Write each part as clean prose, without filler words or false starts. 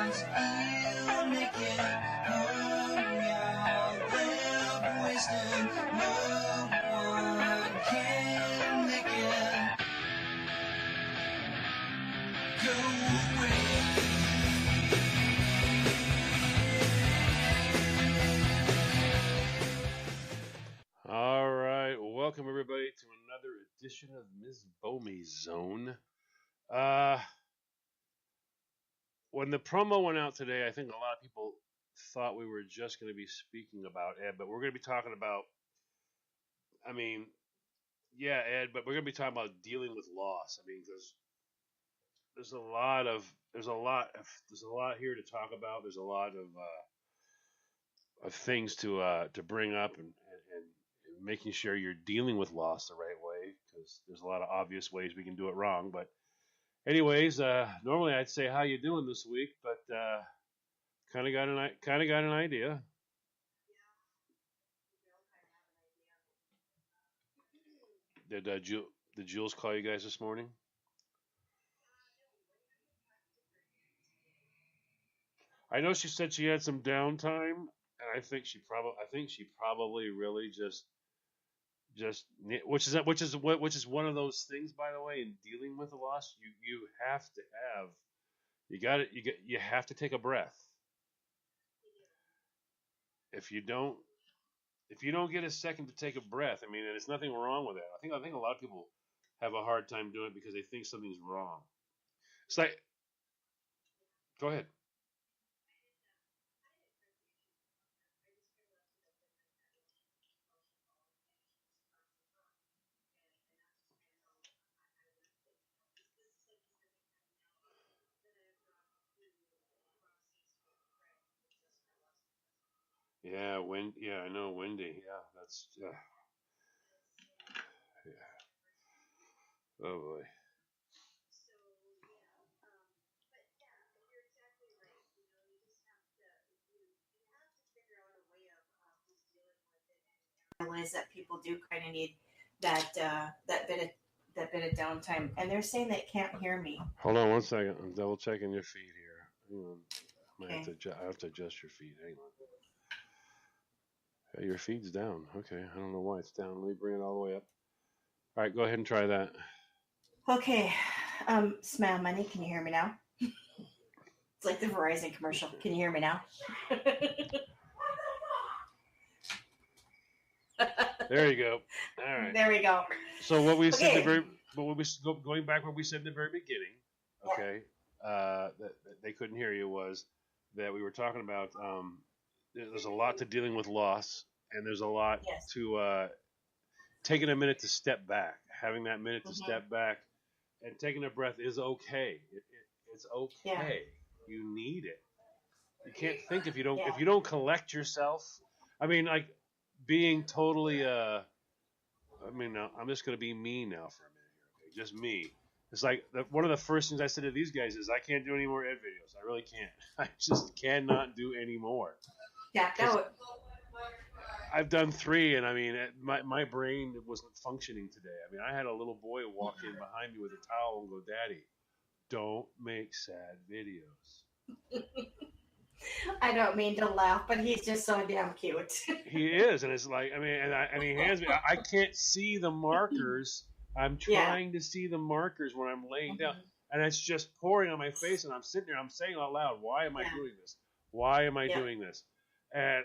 I'll make it home, y'all live wasted. No one can make it go away. All right, welcome everybody to another edition of Ms. Bomey's Zone. When the promo went out today, I think a lot of people thought we were just going to be speaking about Ed, but we're going to be talking about, Ed, but we're going to be talking about dealing with loss. I mean, there's a lot here to talk about. There's a lot of things to bring up and making sure you're dealing with loss the right way, because there's a lot of obvious ways we can do it wrong. But anyways, normally I'd say how you doing this week, but kind of got an idea. Did Jules call you guys this morning? I know she said she had some downtime, and I think she probably really just which is one of those things, by the way, in dealing with a loss. You have to have you have to take a breath. If you don't get a second to take a breath, I mean, and there's nothing wrong with that. I think a lot of people have a hard time doing it because they think something's wrong. It's like, go ahead. Yeah, I know Wendy. Yeah, that's yeah. Oh boy. Realize that people do kind of need that bit of downtime, and they're saying they can't hear me. Hold on one second. I'm double checking your feed here. Hang on. Okay. I have to adjust your feed. Hang on. Yeah, your feed's down. Okay, I don't know why it's down. Let me bring it all the way up. All right, go ahead and try that. Okay, Smile Money, can you hear me now? It's like the Verizon commercial. Can you hear me now? There you go. All right. There we go. So what we said going back what we said in the very beginning, okay, that they couldn't hear you, was that we were talking about there's a lot to dealing with loss, and there's a lot to taking a minute to step back. Having that minute to step back and taking a breath is okay. It's okay. Yeah. You need it. You can't think if you don't collect yourself. I mean, like, being totally I'm just going to be me now for a minute here, okay? Just me. It's like one of the first things I said to these guys is, I can't do any more Ed videos. I really can't. I just cannot do any more. Yeah, I've done 3, and I mean, my brain wasn't functioning today. I mean, I had a little boy walk in behind me with a towel and go, "Daddy, don't make sad videos." I don't mean to laugh, but he's just so damn cute. He is, and it's like, I mean, and he hands me. I can't see the markers. I'm trying to see the markers when I'm laying down, and it's just pouring on my face, and I'm sitting there. I'm saying out loud, "Why am I doing this? Why am I doing this?" And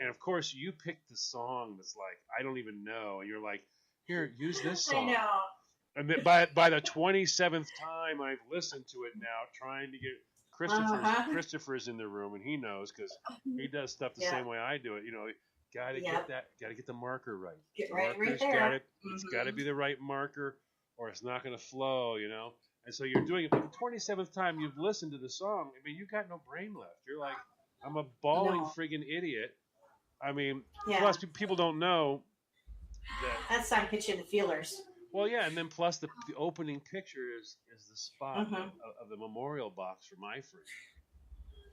of course, you picked the song that's like, I don't even know, and you're like, "Here, use this song." I know. And then by the 27th time I've listened to it now, trying to get Christopher's in the room, and he knows, because he does stuff the same way I do it. You know, got to get the marker right. Get right there. It's got to be the right marker, or it's not going to flow. You know, and so you're doing it. But the 27th time you've listened to the song, I mean, you got no brain left. You're like, I'm a bawling friggin' idiot. I mean, plus people don't know that song hits you in the feelers. Well, yeah, and then plus the opening picture is the spot of the memorial box for my friend.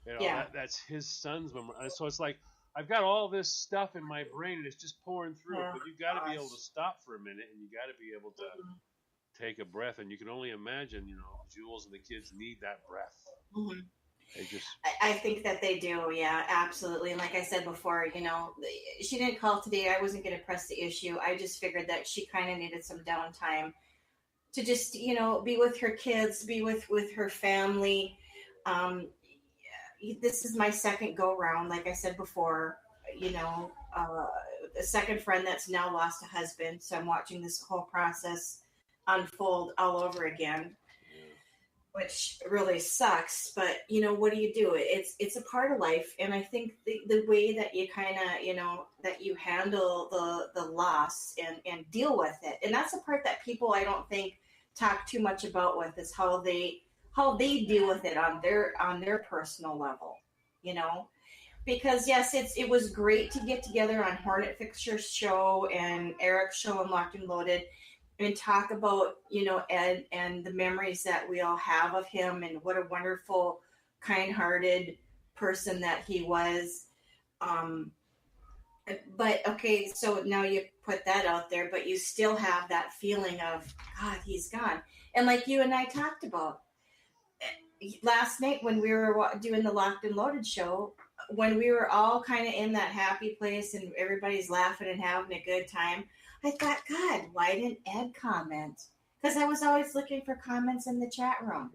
You know, that's his son's memorial. So it's like, I've got all this stuff in my brain, and it's just pouring through. But you got to be able to stop for a minute, and you got to be able to take a breath. And you can only imagine, you know, Jules and the kids need that breath. They just I think that they do. Yeah, absolutely. And like I said before, she didn't call today. I wasn't going to press the issue. I just figured that she kind of needed some downtime to just, be with her kids, be with her family. Um, this is my second go round. Like I said before, you know, uh, a second friend that's now lost a husband. So I'm watching this whole process unfold all over again, which really sucks. But what do you do? It's a part of life, and I think the way that you kind of that you handle the loss and deal with it, and that's the part that people I don't think talk too much about with is how they deal with it on their personal level, you know. Because yes, it was great to get together on Hornet Fixer's show and Eric's show and Locked and Loaded and talk about, Ed and the memories that we all have of him and what a wonderful, kind-hearted person that he was. Um, but okay, so now you put that out there, but you still have that feeling of, God, he's gone. And like you and I talked about last night when we were doing the Locked and Loaded show, when we were all kind of in that happy place and everybody's laughing and having a good time, I thought, God, why didn't Ed comment? Because I was always looking for comments in the chat room.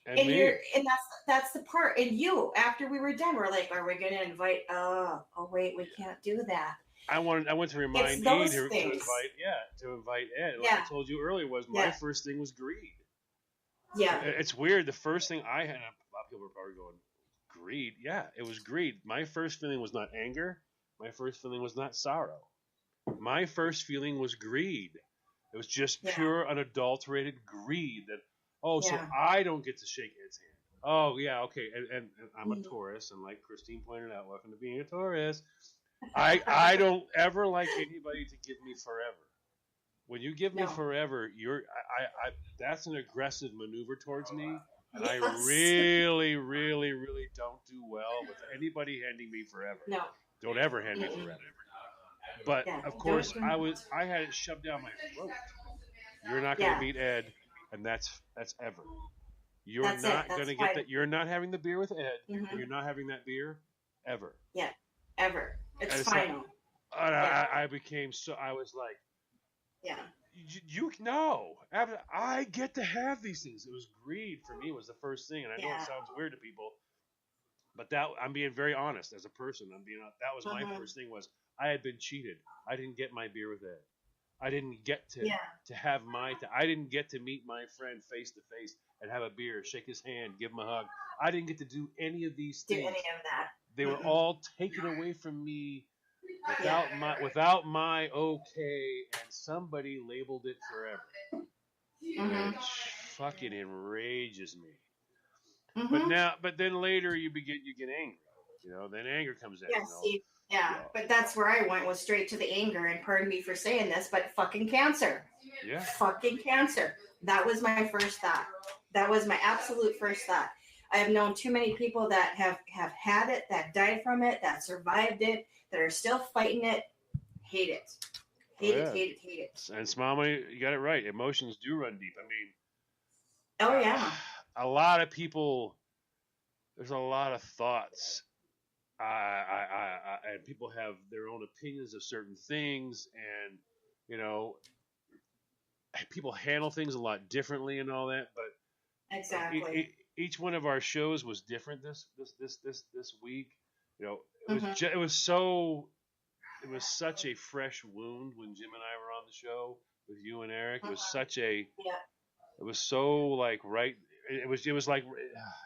yeah. And that's the part. And you, after we were done, we're like, are we going to invite? Oh wait, we can't do that. I went to remind It's E those to things. invite Ed. Like Yeah. I told you earlier, was my first thing was greed. Yeah, It's weird. The first thing I had, a lot of people were probably going, greed? Yeah, it was greed. My first feeling was not anger. My first feeling was not sorrow. My first feeling was greed. It was just pure, unadulterated greed that, so I don't get to shake Ed's hand. Oh, yeah, okay. And I'm a Taurus, and like Christine pointed out, welcome to being a Taurus. I don't ever like anybody to give me forever. When you give me forever, I that's an aggressive maneuver towards me. And I really, really, really don't do well with anybody handing me forever. No. Don't ever hand me forever. But of course, I had it shoved down my throat. You're not going to meet Ed, and that's ever. You're not going to get that. You're not having the beer with Ed. Mm-hmm. You're not having that beer ever. Yeah, ever. It's final. I became so. I was like, yeah. You know, I get to have these things. It was greed for me was the first thing, and I know it sounds weird to people, but that I'm being very honest as a person. That was my first thing was I had been cheated. I didn't get my beer with Ed. I didn't get to have I didn't get to meet my friend face to face and have a beer, shake his hand, give him a hug. I didn't get to do any of these things. Do any of that. They were all taken away from me. Without my okay, and somebody labeled it forever, which fucking enrages me. But then later you get angry. Then anger comes in. But that's where I went was straight to the anger. And pardon me for saying this, but fucking cancer. Yeah. Fucking cancer. That was my first thought. That was my absolute first thought. I have known too many people that have had it, that died from it, that survived it, that are still fighting it. Hate it. Hate it. And Smama, you got it right. Emotions do run deep. I mean, a lot of people, there's a lot of thoughts. And people have their own opinions of certain things, and people handle things a lot differently and all that. But exactly, each one of our shows was different this week. It was such a fresh wound when Jim and I were on the show with you and Eric. It was such a it was so like right. It was like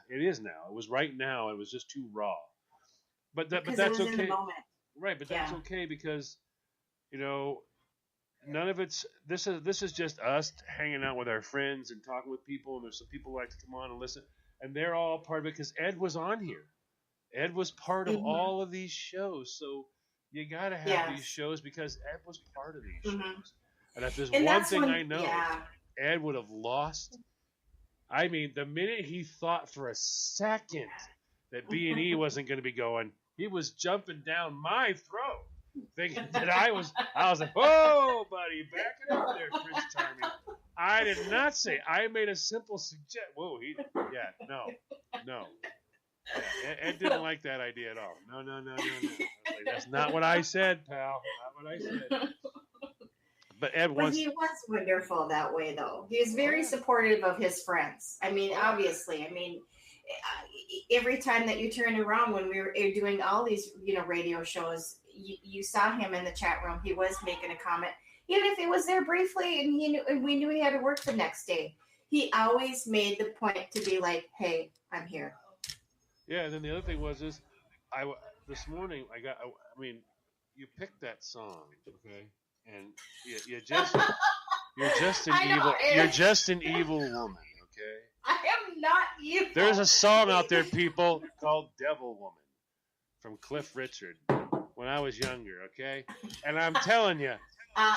it is now. It was right now. It was just too raw. But that's okay. Right, but that's okay because none of it's this is just us hanging out with our friends and talking with people, and there's some people who like to come on and listen, and they're all part of it because Ed was on here. Ed was part of all of these shows, so you got to have these shows because Ed was part of these shows. And if there's one thing I know, Ed would have lost. I mean, the minute he thought for a second that B&E wasn't going to be going, he was jumping down my throat, thinking that I was like, whoa, buddy, back it up there, Prince Charming. I did not say. I made a simple suggestion. Whoa, no. Yeah, Ed didn't like that idea at all. No. I was like, that's not what I said, pal. Not what I said. But Ed But wants. he was wonderful that way, though. He was very yeah. supportive of his friends. I mean, obviously, every time that you turned around when we were doing all these, radio shows, you saw him in the chat room. He was making a comment, even if it was there briefly, and we knew he had to work the next day. He always made the point to be like, "Hey, I'm here." Yeah, and then the other thing was this morning I mean, you picked that song, okay, and you're just an I know, evil Ed. you're just an evil woman, okay. I am not evil. There's a song out there, people, called "Devil Woman" from Cliff Richard. When I was younger, okay, and I'm telling you,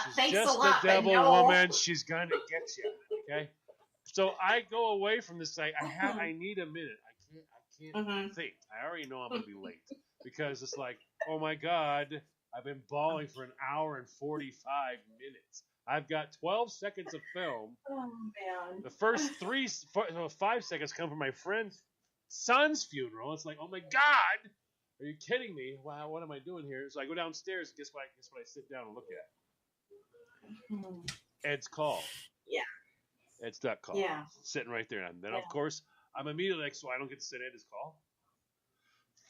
she's Thanks just a lot. the devil no. woman. She's gonna get you, okay. So I go away from this site. I need a minute. I can't think. I already know I'm gonna be late because it's like, oh my god, I've been bawling for an hour and 45 minutes. I've got 12 seconds of film. Oh man. The first 5 seconds come from my friend's son's funeral. It's like, oh my god, are you kidding me? Wow, what am I doing here? So I go downstairs. And guess what I sit down and look at? Ed's call. Yeah. Ed's duck call. Yeah. Sitting right there. And then, of course, I'm immediately like, so I don't get to sit Ed's call?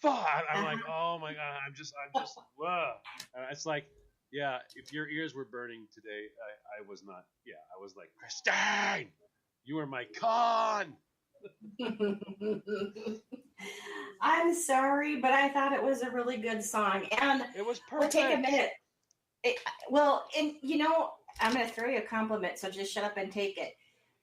Fuck. I'm like, oh my God. I'm just, it's like, yeah, if your ears were burning today, I was not. Yeah, I was like, Christine, you are my con. I'm sorry, but I thought it was a really good song. And it was we'll perfect. take a minute. I'm going to throw you a compliment, so just shut up and take it.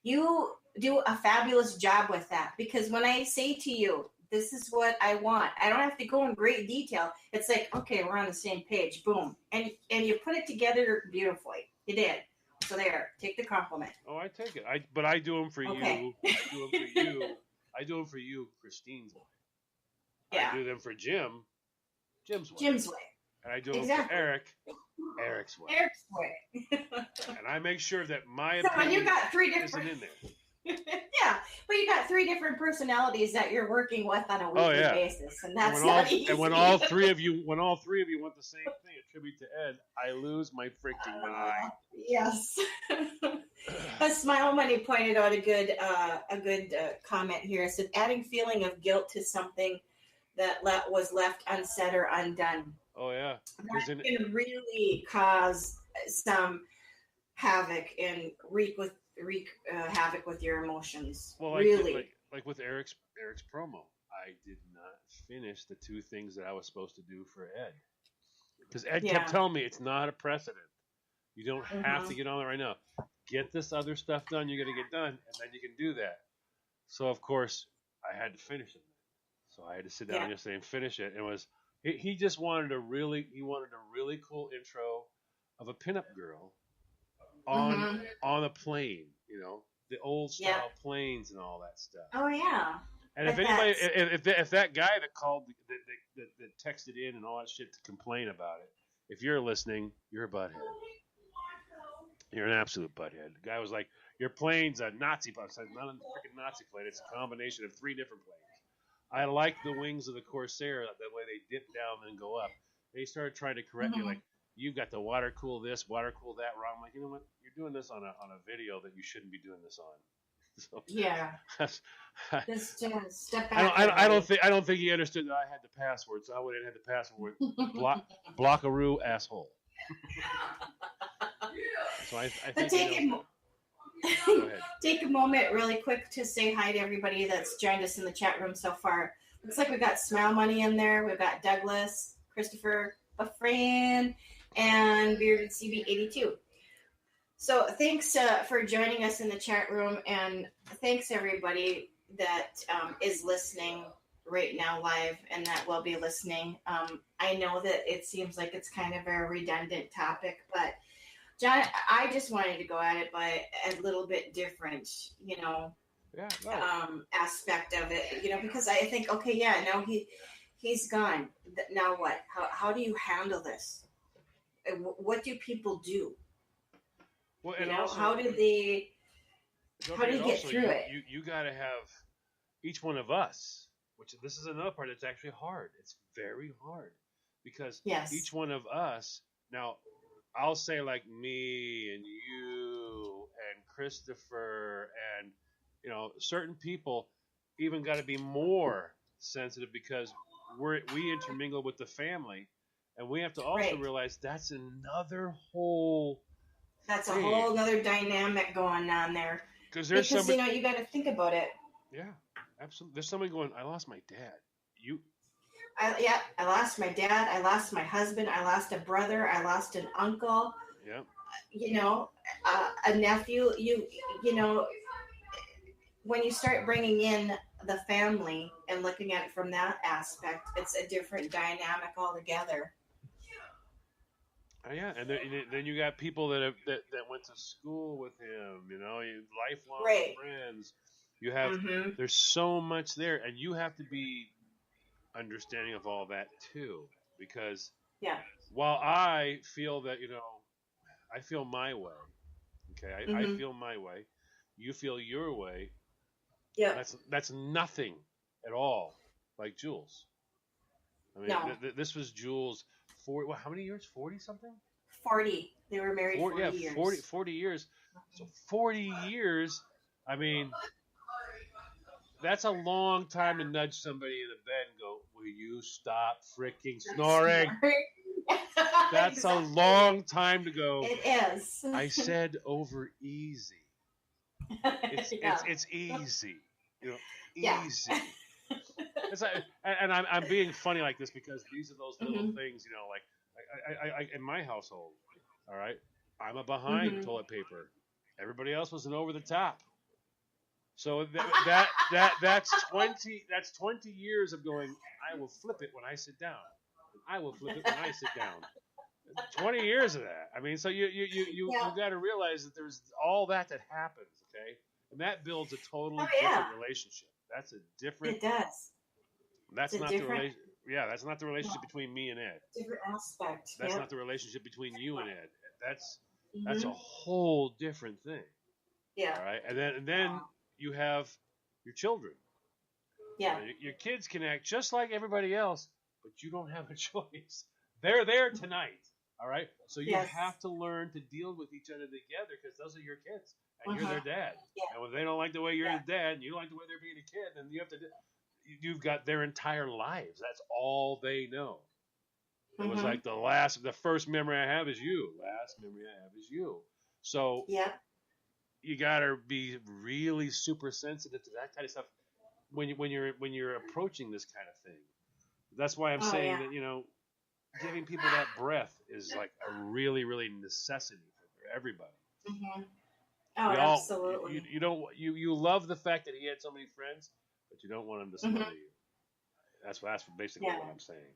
You do a fabulous job with that, because when I say to you, this is what I want, I don't have to go in great detail. It's like, okay, we're on the same page. Boom. And you put it together beautifully. You did. So there, take the compliment. Oh, I take it. But I do them for Okay. you. I do them for you. I do them for you, Christine's way. Yeah. I do them for Jim, Jim's way. Jim's way. And I do them Exactly. for Eric, Eric's way. Eric's way. And I make sure that my So when opinion you got three isn't different, in there. yeah, but you got three different personalities that you're working with on a weekly yeah. basis, and that's And not easy. when all three of you want the same thing, attribute to Ed, I lose my freaking mind. Yes. Smile Money pointed out a good comment here. It said, adding feeling of guilt to something that was left unsaid or undone. Oh yeah, That can really cause some havoc and wreak havoc with your emotions. well, really. like with Eric's promo, I did not finish the two things that I was supposed to do for Ed, because Ed kept telling me it's not a precedent. You don't have to get on it right now. Get this other stuff done. You're gonna get done, and then you can do that. So of course I had to finish it. So I had to sit down yesterday and finish it. And he just wanted a really cool intro of a pinup girl on a plane, the old style planes and all that stuff. Oh yeah. And if anybody, if that guy that called, that texted in and all that shit to complain about it, if you're listening, you're a butthead. You're an absolute butthead. The guy was like, your plane's a Nazi plane. It's not a freaking Nazi plane. It's a combination of three different planes. I like the wings of the Corsair, the way they dip down and go up. They started trying to correct me, like, you've got the water cool this, water cool that wrong. I'm like, you know what? You're doing this on a video that you shouldn't be doing this on. So, Just step back. I don't think he understood that I had the password, so I went and had the password. Blockaroo asshole. So I think Go ahead. Take a moment really quick to say hi to everybody that's joined us in the chat room so far. Looks like we've got Smile Money in there. We've got Douglas, Christopher, Buffran, and Bearded CB82. So thanks for joining us in the chat room, and thanks everybody that is listening right now live and that will be listening. I know that it seems like it's kind of a redundant topic, but John, I just wanted to go at it by a little bit different, aspect of it, because I think, now he's gone. Now what? How do you handle this? What do people do? Well, and also, how do they get through it? You got to have each one of us which this is another part that's actually hard. It's very hard because Yes. each one of us now, I'll say like me and you and Christopher and certain people even got to be more sensitive because we intermingle with the family, and we have to also Right. realize that's another whole That's a thing whole other dynamic going on there. because there's Because somebody. you got to think about it. Yeah, absolutely. There's somebody going. I lost my dad. You. I lost my dad. I lost my husband. I lost a brother. I lost an uncle. Yeah. A nephew. When you start bringing in the family and looking at it from that aspect, it's a different dynamic altogether. Yeah, and then you got people that went to school with him. Lifelong Right. friends. You have Mm-hmm. there's so much there, and you have to be understanding of all that too, because Yeah. while I feel that I feel my way. Okay, I Mm-hmm. feel my way. You feel your way. Yeah. That's nothing at all like Jules. I mean, No. this was Jules. How many years? 40 something. 40. They were married 40 years. 40 years. So 40 years. I mean, that's a long time to nudge somebody in the bed and go, "Will you stop freaking snoring?" That's Exactly. a long time to go. It is. I said over easy. It's Yeah. it's easy. Yeah. Easy. It's like, and I'm being funny like this because these are those little Mhm. things, like I in my household. All right, I'm a behind Mhm. toilet paper. Everybody else was an over the top. So that's 20 years of going. I will flip it when I sit down. I will flip it when I sit down. 20 years of that. I mean, so you Yeah. got to realize that there's all that happens, okay, and that builds a totally Oh, yeah. different relationship. That's a different. It does. That's It's a not different- the relation. Yeah, that's not the relationship between me and Ed. Different aspect. That's Yep. not the relationship between you and Ed. That's Mhm. a whole different thing. Yeah. All right, and then you have your children. Yeah. Your kids can act just like everybody else, but you don't have a choice. They're there tonight. All right, so you Yes. have to learn to deal with each other together because those are your kids and you're their Mhm. dad. Yeah. And when they don't like the way you're Yeah. his dad and you don't like the way they're being a kid, then you have to. You've got their entire lives. That's all they know. It was Mhm. like the first memory I have is you. Last memory I have is you. So Yep. you gotta be really super sensitive to that kind of stuff when you're approaching this kind of thing. That's why I'm Oh, saying yeah. that giving people that breath is like a really really necessity for everybody. Mhm. Oh, We all absolutely. you don't you love the fact that he had so many friends, but you don't want him to smother Mhm. you. That's basically Yeah. what I'm saying.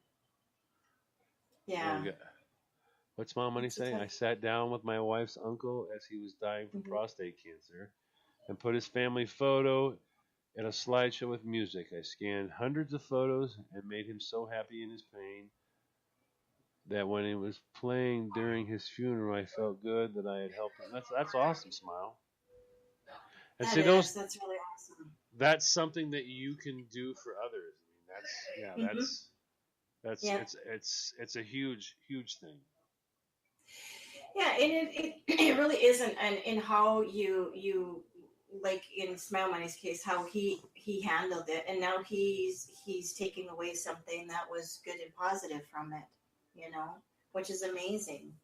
Yeah. What's Mom Money It's saying? okay. I sat down with my wife's uncle as he was dying from Mhm. prostate cancer and put his family photo in a slideshow with music. I scanned hundreds of photos and made him so happy in his pain that when it was playing during his funeral, I felt good that I had helped him. That's awesome, Smile. And see That's really awesome. that's something that you can do for others. I mean, that's Yeah. it's a huge thing. Yeah, and it really isn't, and in how you like in Smile Money's case, how he handled it, and now he's taking away something that was good and positive from it, which is amazing.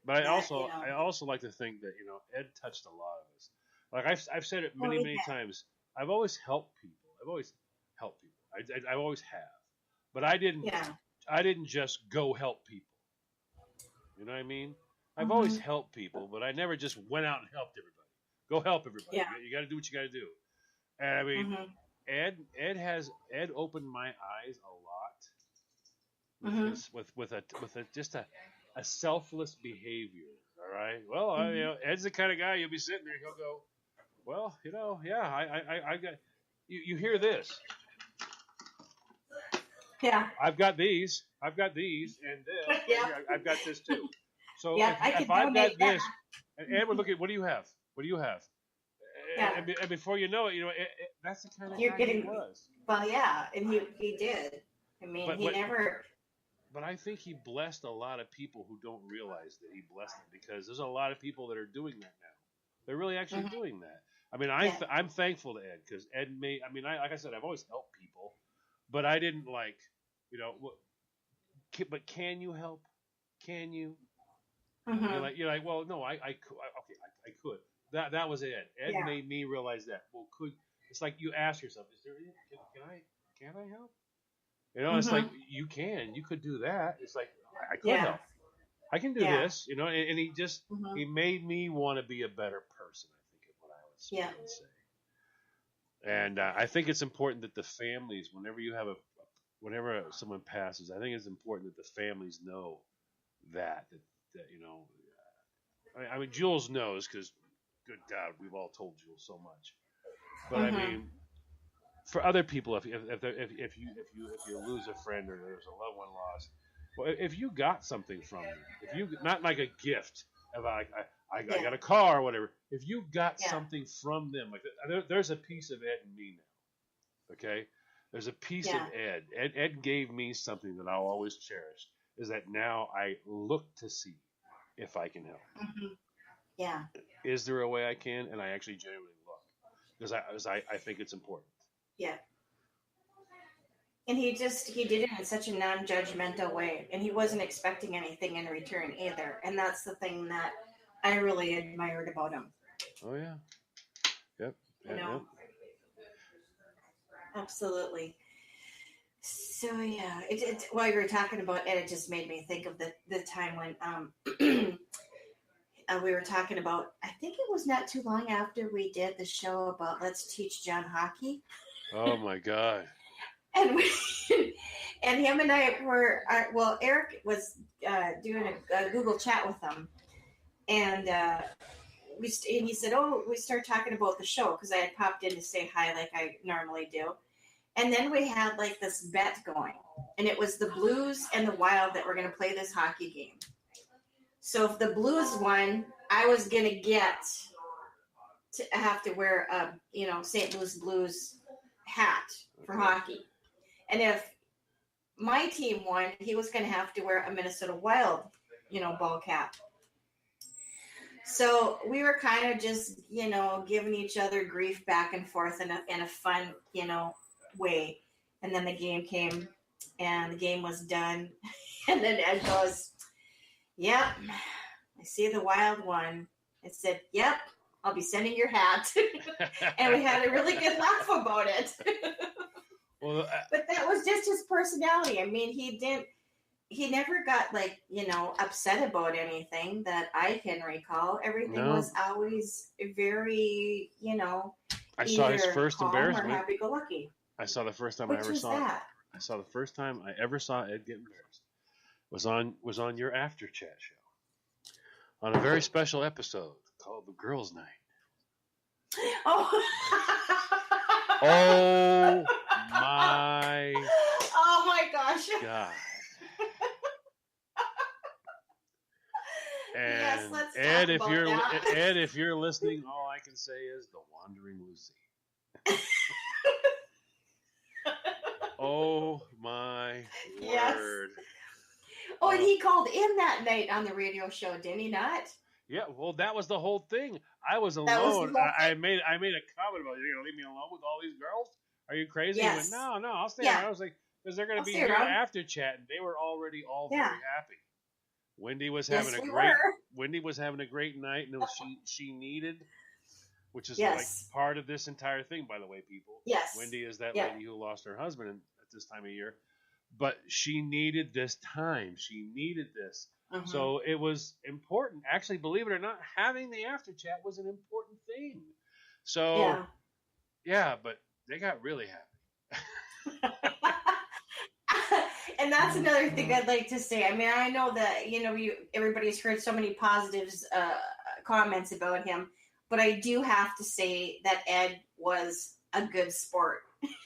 But I That, also like to think that Ed touched a lot of us. Like I've said it Oh, many yeah. times. I've always helped people. I've always helped people. I always have. But I didn't just go help people. You know what I mean? I've always Mhm. helped people, but I never just went out and helped everybody. Go help everybody. Yeah. You got to do what you got to do. And I mean, Mhm. Ed opened my eyes a lot with Mhm. this with a just a selfless behavior. All right. Well, Mhm. Ed's the kind of guy you'll be sitting there. He'll go, well, yeah, I got. You hear this? Yeah. I've got these, and this. Yeah. I've got this too. So Yeah, I if could I've got donate that. this, and Ed would look at, what do you have? What do you have? Yeah. and before you know it, that's the kind of You're guy getting he was. well, yeah, and he did. I mean, But he never. but I think he blessed a lot of people who don't realize that he blessed them, because there's a lot of people that are doing that now. They're really actually Mhm. doing that. I mean, Yeah. I'm thankful to Ed, because Ed made. I mean, like I said, I've always helped people, but I didn't like, but can you help? Can you? Mhm. You're like, well, no, I could. Okay, I could. That was Ed. Ed Yeah. made me realize that. Well, it's like you ask yourself, is there? Can I help? It's like Mhm. you could do that. It's like I could Yeah. help. I can do Yeah. this, and Mhm. he made me want to be a better person. I think is what Yeah. I would say. And I think it's important that the families, whenever someone passes, I think it's important that the families know that. I mean, Jules knows, because, good God, we've all told Jules so much. But I Mhm. mean, for other people, if you lose a friend, or there's a loved one lost, well, if you got something from them, if you, not like a gift, of I Yeah. got a car or whatever, if you got Yeah. something from them, like there's a piece of Ed in me now. Okay, there's a piece of Yeah. Ed. Ed gave me something that I'll always cherish. Is that now I look to see if I can help. Mhm. Yeah. Is there a way I can? And I actually genuinely look, because I think it's important. Yeah. And he did it in such a non-judgmental way, and he wasn't expecting anything in return either. And that's the thing that I really admired about him. Oh yeah. Yep. You know, Yep. absolutely. So yeah, while you were talking about it, it just made me think of the time when we were talking about. I think it was not too long after we did the show about Let's Teach John Hockey, Oh my God. and and him and I were Eric was doing a Google chat with him, and and he said, "Oh, we started talking about the show," because I had popped in to say hi like I normally do. And then we had like this bet going, and it was the Blues and the Wild that were going to play this hockey game. So if the Blues won, I was going to get to have to wear a St. Louis Blues hat for hockey, and if my team won, he was going to have to wear a Minnesota Wild, ball cap. So we were kind of just giving each other grief back and forth in a fun way. And then the game came, and the game was done. And then Ed goes, "Yep, I see the Wild won." I said, "Yep, I'll be sending your hat." And we had a really good laugh about it. Well, But that was just his personality. I mean, he never got upset about anything that I can recall. Everything No. was always very, I saw his either first calm embarrassment. or happy-go-lucky. I saw the first time Which I ever was saw that? it. I saw the first time I ever saw Ed get embarrassed was on your After Chat show, on a very special episode called The Girls' Night. Oh. Oh my Oh my gosh. God. And Yes, let's talk Ed, about that. Ed, if you're listening, all I can say is the Wandering Lucy. Oh my Yes. word! Oh, and he called in that night on the radio show, didn't he not? Yeah, well, that was the whole thing. I was alone. That was the whole I made a comment about, you're gonna leave me alone with all these girls? Are you crazy? Yes. He went, no, I'll stay Yeah. around. I was like, because they're gonna I'll be stay here around. after chat, and they were already all Yeah. very happy. Wendy was Yes, having we a great. were. Wendy was having a great night, and it was she needed, which is Yes. like part of this entire thing, by the way, people. Yes. Wendy is that Yeah. lady who lost her husband at this time of year, but she needed this time. She needed this. Mhm. So it was important. Actually, believe it or not, having the after chat was an important thing. So yeah, but they got really happy. And that's another thing I'd like to say. I mean, I know that everybody's heard so many positives comments about him, but I do have to say that Ed was a good sport.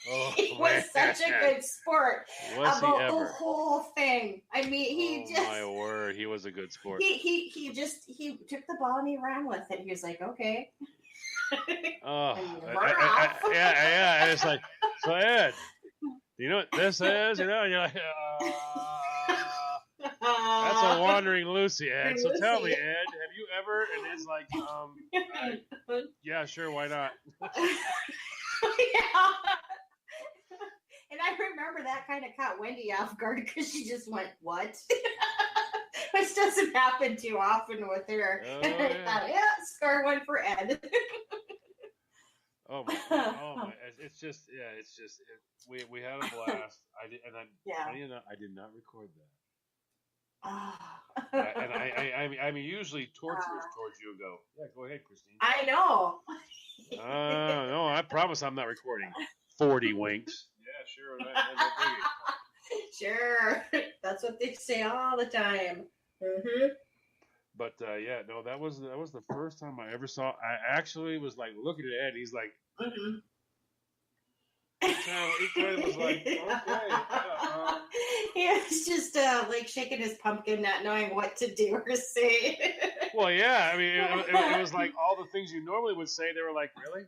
Oh, He was such a good sport Was he about the ever? whole thing. I mean, he Oh my word, he was a good sport. he took the ball and he ran with it. He was like, okay. Oh, And we're off. yeah. And it's like, so Ed, you know what this is? You know, you're like, that's a wandering Lucy, Ed. So tell me, Lucy. Ed, have you ever? And it's like, yeah, sure, why not? Yeah. And I remember that kind of caught Wendy off guard because she just went, "What?" Which doesn't happen too often with her. Oh, And I yeah. thought, yeah, score one for Ed. Oh my, it's just, yeah, it's just, we had a blast. I Yeah. I did not record that. Ah. And I'm usually torturous towards you. Go, yeah, go ahead, Christine. I know. No, I promise I'm not recording 40 winks. Yeah, sure. No biggie. Sure. That's what they say all the time. Mm-hmm. But yeah, no, that was the first time I ever saw. I actually was like looking at Ed. He's like, Mm-hmm. he kind of was like, okay. Yeah, He was just like shaking his pumpkin, not knowing what to do or say. well, yeah. I mean, it was like all the things you normally would say. They were like, really?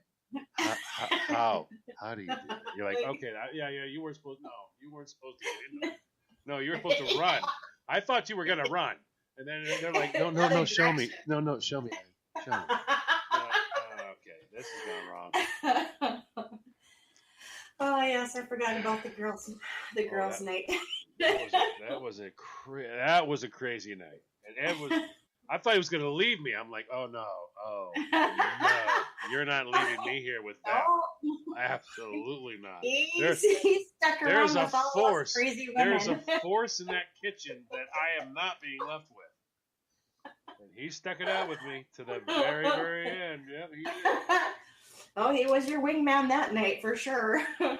How do you do that? You're like, okay, yeah. You weren't supposed. No, you weren't supposed to get into it. No, you were supposed to run. I thought you were gonna run, and then they're like, no, show me. No, show me. Show me. Okay, this is going wrong. Oh yes, I forgot about the girls' night. That was a crazy night, and Ed was. I thought he was gonna leave me. I'm like, oh no, you're not leaving me here with that. No. Absolutely not. He's stuck around There's a with all force. those crazy women. There's a force in that kitchen that I am not being left with. And he stuck it out with me to the very, very end. Yep, he did. Oh, he was your wingman that night for sure. Hell,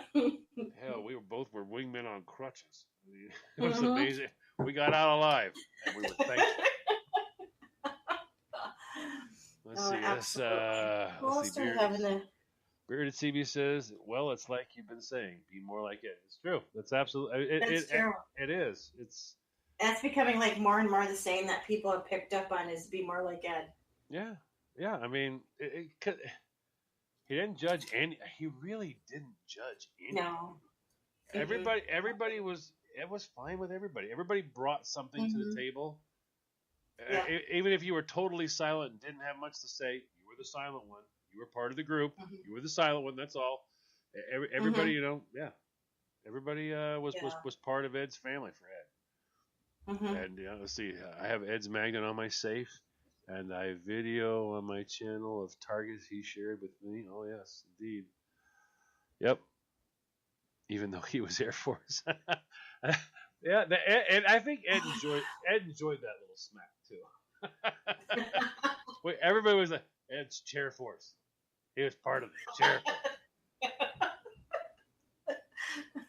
we were wingmen on crutches. I mean, it was amazing. We got out alive, and we were thankful. Let's see. Let's see. Bearded CB says, "Well, it's like you've been saying. Be more like it." It's true. That's absolutely. That's true. It is. That's becoming like more and more the saying that people have picked up on is be more like Ed. Yeah. I mean, he didn't judge any. He really didn't judge anyone. No. Everybody was. It was fine with everybody. Everybody brought something to the table. Yeah. Even if you were totally silent and didn't have much to say, you were the silent one. You were part of the group. You were the silent one. That's all. Everybody, everybody was part of Ed's family for Ed. And let's see. I have Ed's magnet on my safe, and I have video on my channel of targets he shared with me. Oh yes, indeed. Yep. Even though he was Air Force. Yeah, and I think Ed enjoyed that little smack too. Wait, everybody was like, Ed's Chair Force. He was part of the Chair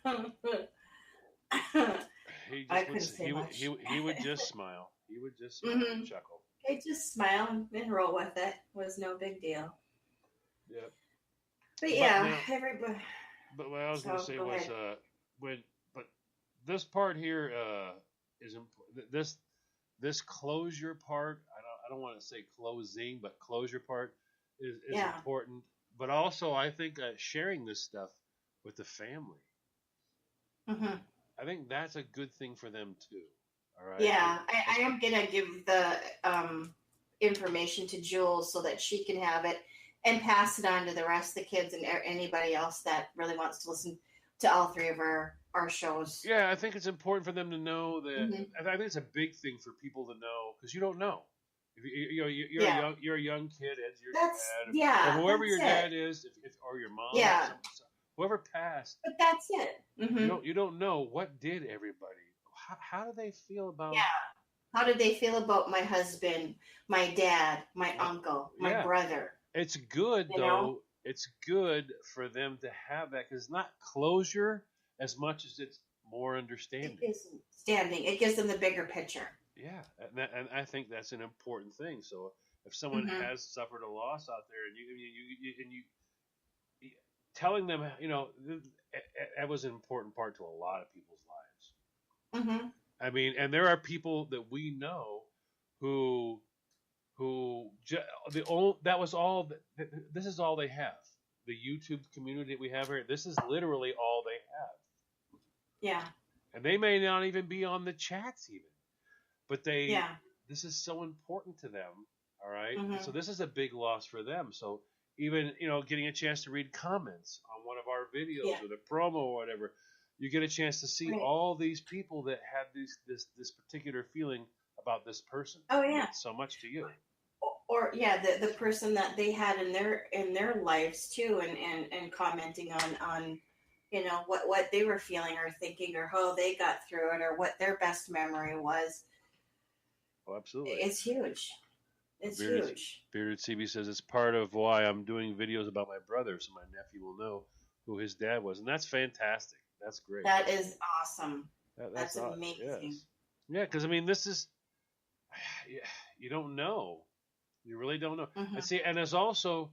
Force. He would just smile. He would just smile and chuckle. He'd just smile and roll with it. It was no big deal. Yep. But everybody. But what I was going to say was, but this part here is important. This closure part. I don't want to say closing, but closure part is important. But also, I think sharing this stuff with the family. I think that's a good thing for them too. All right. Yeah, I am gonna give the information to Jules so that she can have it and pass it on to the rest of the kids and anybody else that really wants to listen to all three of our shows. Yeah, I think it's important for them to know that. I think it's a big thing for people to know because you don't know. You're a young kid, Ed's your dad, or whoever your dad is, or your mom, whoever passed. But that's it. You don't know what did everybody. How do they feel about? Yeah. How did they feel about my husband, my dad, my uncle, my brother? It's good though. It's good for them to have that because it's not closure as much as it's more understanding. It gives them the bigger picture. Yeah, and I think that's an important thing. So if someone has suffered a loss out there, and you telling them, that was an important part to a lot of people's lives. I mean, and there are people that we know who that was all. This is all they have. The YouTube community that we have here. This is literally all they have. Yeah. And they may not even be on the chats even, but Yeah. this is so important to them. All right? Mhm. So this is a big loss for them. So even, getting a chance to read comments on one of our videos Yeah. or the promo or whatever, you get a chance to see Right. all these people that had this particular feeling about this person. Oh, It yeah. meant so much to you. Or yeah, the person that they had in their lives too, and commenting on what they were feeling or thinking, or how they got through it, or what their best memory was. Oh, absolutely. It's huge. It's huge. Bearded CB says it's part of why I'm doing videos about my brother, so my nephew will know who his dad was, and that's fantastic. That's great. That is awesome. That's awesome. amazing. Yes. Yeah, because I mean, this is you don't know, you really don't know. Mhm. And see, and there's also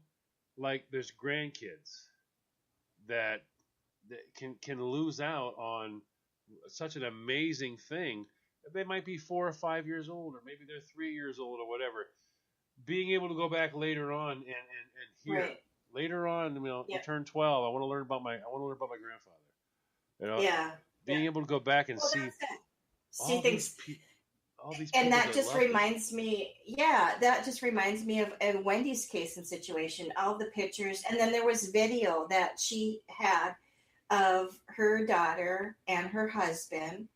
like there's grandkids that can lose out on such an amazing thing. They might be 4 or 5 years old, or maybe they're 3 years old, or whatever. Being able to go back later on and hear Right. later on, you Yep. turn 12. I want to learn about my grandfather. Yeah. Being able to go back and Well, see that's it. all See things. all these And people that just love you. reminds me, of Wendy's case and situation, all the pictures. And then there was video that she had of her daughter and her husband.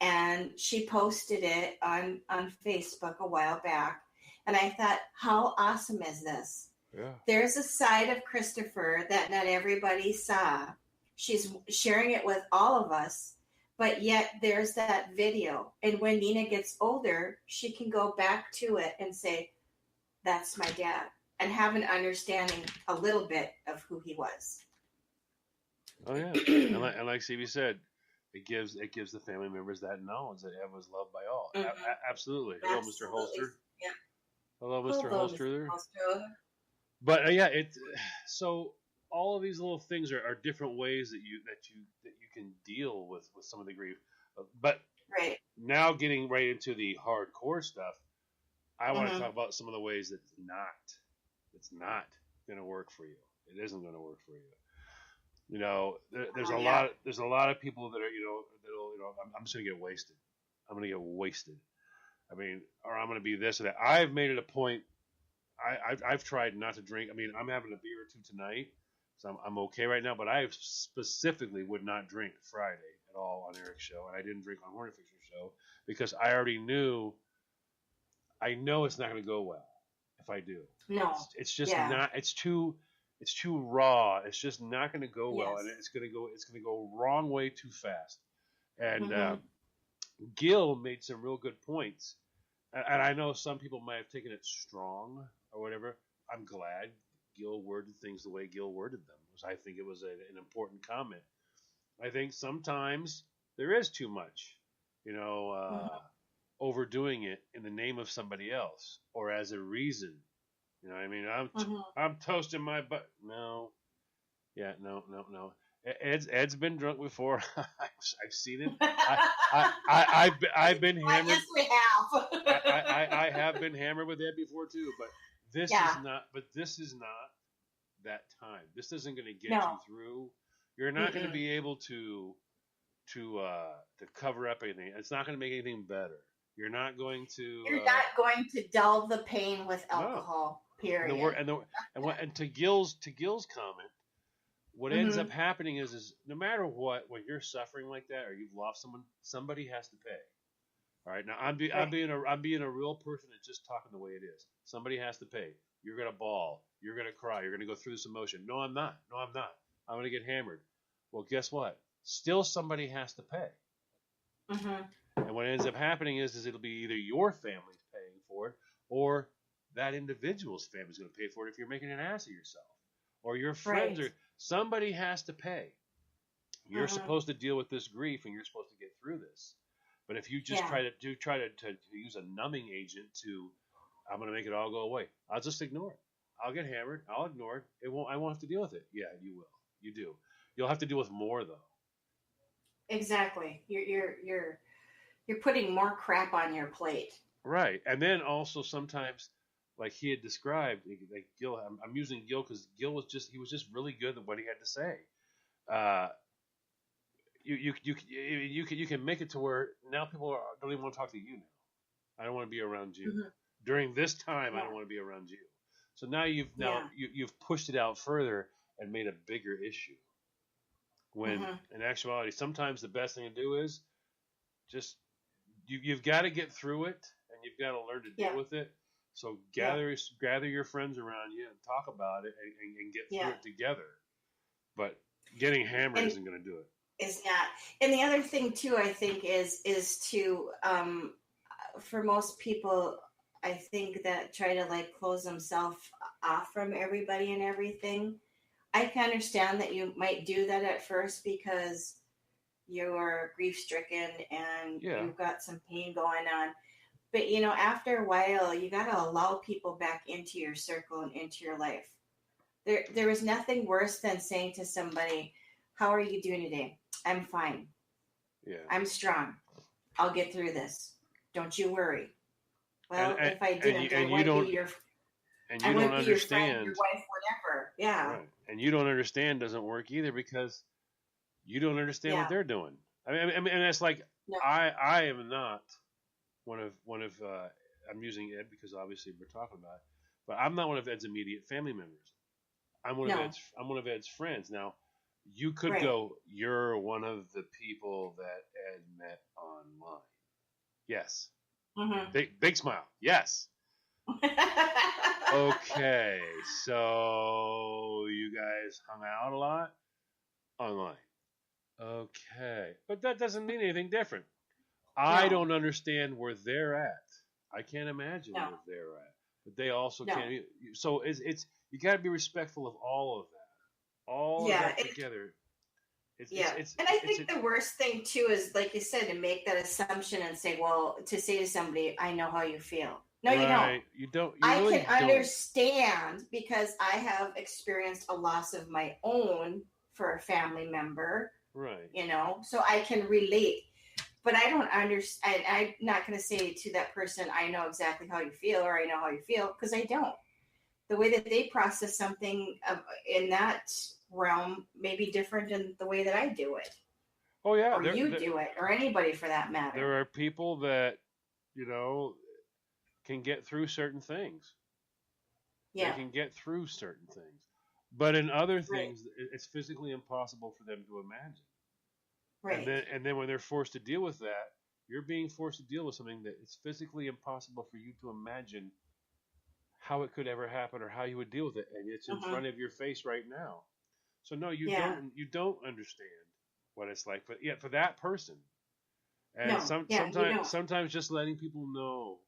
And she posted it on Facebook a while back. And I thought, how awesome is this? Yeah. There's a side of Christopher that not everybody saw. She's sharing it with all of us, but yet there's that video. And when Nina gets older, she can go back to it and say, that's my dad, and have an understanding a little bit of who he was. Oh yeah. and like CB said, it gives the family members that knowledge that Ed was loved by all. Mhm. Absolutely. Hello, Mr. Absolutely. Holster. Yeah. Hello, Mr. Hello, Holster. There. Holster. But so all of these little things are different ways that you can deal with some of the grief. But Right. now getting right into the hardcore stuff, I want to Mhm. talk about some of the ways that it's not going to work for you. It isn't going to work for you. There's a lot of people that are I'm just going to get wasted. I'm going to get wasted. I mean, or I'm going to be this or that. I've made it a point. I've tried not to drink. I mean, I'm having a beer or two tonight, so I'm okay right now. But I specifically would not drink Friday at all on Eric's show, and I didn't drink on Hornet Fixer's show because I already knew. I know it's not going to go well if I do. No. It's just Yeah. not. It's too raw. It's just not going to go well, Yes. and it's going to go wrong way too fast. And Mhm. Gil made some real good points, and I know some people might have taken it strong or whatever. I'm glad Gil worded things the way Gil worded them. I think it was an important comment. I think sometimes there is too much, overdoing it in the name of somebody else or as a reason. You know what I mean? I'm toasting my butt. No. Yeah, no. Ed's been drunk before. I've seen it. I've been hammered. Yes, we have. I have been hammered with Ed before too, but this is not that time. This isn't going to get you through. You're not going to be able to cover up anything. It's not going to make anything better. You're not going to. You're not going to dull the pain with alcohol. Period. And to Gil's comment, what ends up happening is no matter what, when you're suffering like that or you've lost someone, somebody has to pay. All right. Now I'm being a real person and just talking the way it is. Somebody has to pay. You're gonna bawl. You're gonna cry. You're gonna go through this emotion. No, I'm not. I'm gonna get hammered. Well, guess what? Still, somebody has to pay. Mhm. And what ends up happening is it'll be either your family's paying for it or that individual's family's going to pay for it if you're making an ass of yourself, or your friends, or somebody has to pay. You're supposed to deal with this grief, and you're supposed to get through this. But if you just try to use a numbing agent I'm going to make it all go away. I'll just ignore it. I'll get hammered. I'll ignore it. I won't have to deal with it. Yeah, you will. You do. You'll have to deal with more though. Exactly. You're putting more crap on your plate. Right, and then also sometimes. like he had described, like Gil. I'm using Gil because Gil was just really good at what he had to say. Uh, you can make it to where now people don't even want to talk to you now. I don't want to be around you. Mhm. During this time, I Yeah. don't want to be around you. So now Yeah. you've pushed it out further and made a bigger issue. When Mhm. in actuality, sometimes the best thing to do is just you've got to get through it and you've got to learn to deal Yeah. with it. So Yeah. gather your friends around you and talk about it and get through Yeah. it together. But getting hammered And isn't going to do it. is not. And the other thing too, I think, is to for most people, I think that try to like close themselves off from everybody and everything. I can understand that you might do that at first because you're grief stricken and Yeah. you've got some pain going on. But you know, after a while, you got to allow people back into your circle and into your life. There is nothing worse than saying to somebody, "How are you doing today?" "I'm fine. Yeah. I'm strong. I'll get through this. Don't you worry." Well, And if I didn't, I you wouldn't don't be your and I you don't wouldn't be your friend, your understand. wife, whatever. Yeah, Right. And you don't understand doesn't work either because you don't understand what yeah, they're doing. And that's like no, I am not one of I'm using Ed because obviously we're talking about it, but I'm not one of Ed's immediate family members. no, I'm one of Ed's friends. Now, you could right. go, you're one of the people that Ed met online. Yes. Mm-hmm. Big smile. Yes. Okay. So you guys hung out a lot online. Okay. But that doesn't mean anything different. I No, don't understand where they're at. I can't imagine no, where they're at. But they also no. can't. So it's you got to be respectful of all of that. All of Yeah, that together. yeah. And I It's think the worst thing too is, like you said, to make that assumption and say, well, to say to somebody, "I know how you feel." No, you don't. right. You don't. You I really can don't. understand because I have experienced a loss of my own for a family member, Right. you know, so I can relate. But I don't understand. I'm not going to say to that person, "I know exactly how you feel," or "I know how you feel," because I don't. The way that they process something in that realm may be different than the way that I do it, Oh yeah. or you do it, or anybody for that matter. There are people that you know can get through certain things. They Yeah, can get through certain things, but in other right, things, it's physically impossible for them to imagine. right. And then when they're forced to deal with that, you're being forced to deal with something that it's physically impossible for you to imagine how it could ever happen or how you would deal with it, and it's in Hmm. front of your face right now. So no, Yeah, you don't understand what it's like, but yet for that person, and no, yeah, you don't. sometimes just letting people know.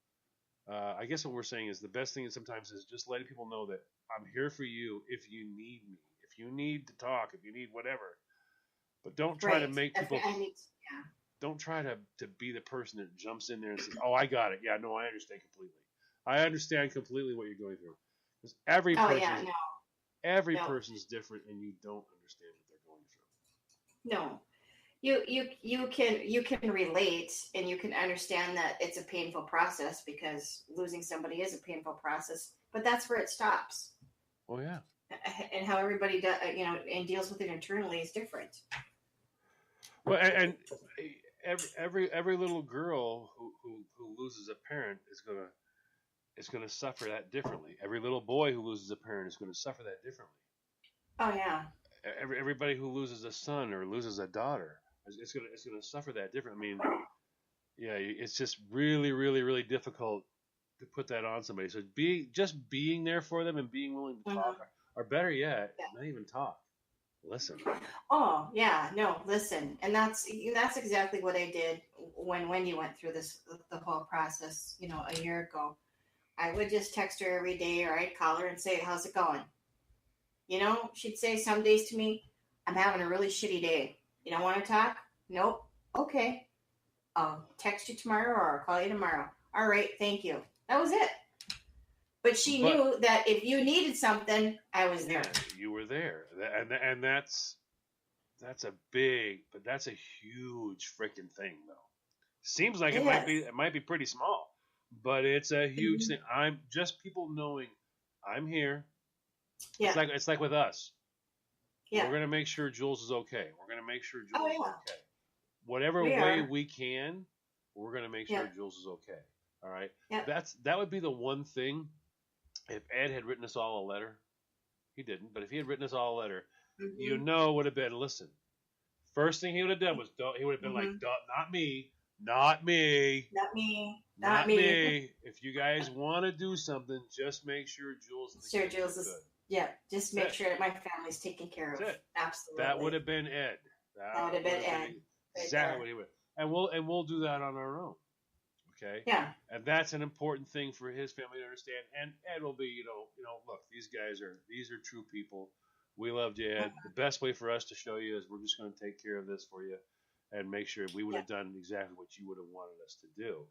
I guess what we're saying is the best thing is sometimes is just letting people know that I'm here for you if you need me, if you need to talk, if you need whatever. But don't try to Right. make people I need, yeah. don't try to be the person that jumps in there and says, "Oh, I got it. Yeah, no, I understand completely. I understand completely what you're going through." Because Oh, yeah, every no, person's different, and you don't understand what they're going no. You can relate and you can understand that it's a painful process because losing somebody is a painful process, but that's where it stops. through. Oh yeah. And how everybody does, you know, and deals with it internally is different. Well, and every little girl who loses a parent is gonna suffer that differently. Every little boy who loses a parent is going to suffer that differently. Oh yeah, Everybody who loses a son or loses a daughter it's gonna suffer that different. I mean, yeah, it's just really difficult to put that on somebody. So being there for them and being willing to hmm, talk, or better yet, yeah. not even talk, listen. Oh yeah, no, listen, and that's exactly what I did when Wendy went through the whole process. You know, a year ago, I would just text her every day, or I'd call her and say, "How's it going?" You know, she'd say some days to me, "I'm having a really shitty day. You don't want to talk?" "Nope." "Okay. I'll text you tomorrow or I'll call you tomorrow." "All right, thank you." That was it. But she But knew that if you needed something, I was yeah, there. you were there, and that's a big, but that's a huge freaking thing, though. Seems like It is. it might be pretty small, but it's a huge thing. I'm just people knowing I'm here. Yeah. It's like with us. Yeah. We're gonna make sure Jules is okay. We're gonna make sure Jules Oh, is yeah. okay. Whatever We way are. we can, we're gonna make sure Yeah. Jules is okay. All right. Yeah. That would be the one thing. If Ed had written us all a letter, he didn't. But if he had written us all a letter, you Mhm. know, would have been listen. First thing he would have done was he would have been like, Mhm. not me, not me, Not me. not me. If you guys want to do something, just make sure Jules and the Sure, kids Jules are is. good. Yeah. Just make That's sure that my family's taken care of. That's it. Absolutely. That would have been Ed. That would have been Ed. Right exactly there. what he would. And we'll do that on our own. Okay. Yeah. And that's an important thing for his family to understand. And Ed will be, look, these are true people. We loved you, Ed. The best way for us to show you is we're just going to take care of this for you and make sure we would have done exactly what you would have wanted us to do.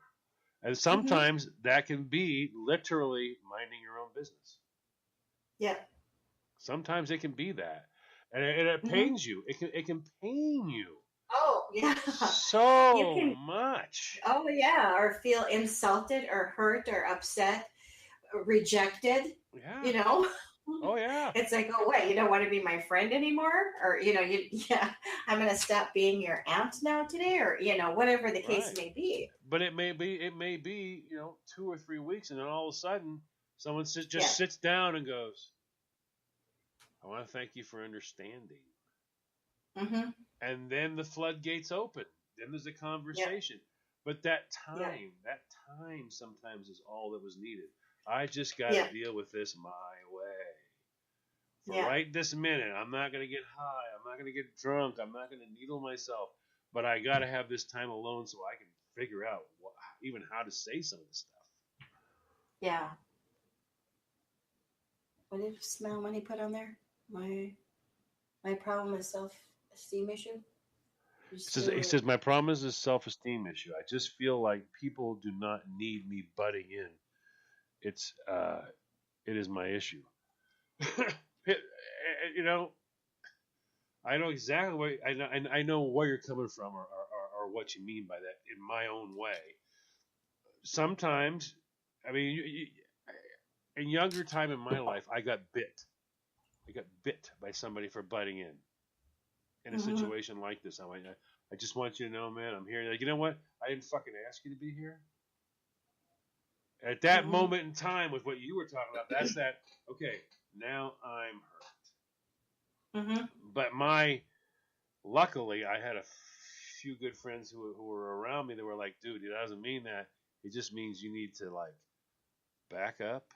And sometimes that can be literally minding your own business. Yeah. Sometimes it can be that. And it pains you. It can pain you. Oh, yeah. So You can- much. Oh, yeah. Or feel insulted or hurt or upset, rejected, Yeah. you know? Oh, yeah. It's like, oh, wait, you don't want to be my friend anymore? Or, I'm going to stop being your aunt now today, or, whatever the case Right. may be. But it may be, 2 or 3 weeks, and then all of a sudden, someone sits down and goes, I want to thank you for understanding. Mm-hmm. And then the floodgates open. Then there's a conversation. But that time sometimes is all that was needed. I just got to deal with this my way. For right this minute, I'm not going to get high. I'm not going to get drunk. I'm not going to needle myself. But I got to have this time alone so I can figure out even how to say some of this stuff. Yeah. What did Smell Money put on there? My problem is self-esteem issue. He says, my problem is a self-esteem issue. I just feel like people do not need me butting in. It is my issue. I know exactly what I know where you're coming from, or what you mean by that. In my own way, sometimes, I mean, in younger time in my life, I got bit. I got bit by somebody for butting in a situation like this. I just want you to know, man, I'm here. Like, you know what? I didn't fucking ask you to be here. At that moment in time, with what you were talking about, that's that. Okay, now I'm hurt. But luckily, I had a few good friends who were around me that were like, dude, it doesn't mean that. It just means you need to back up.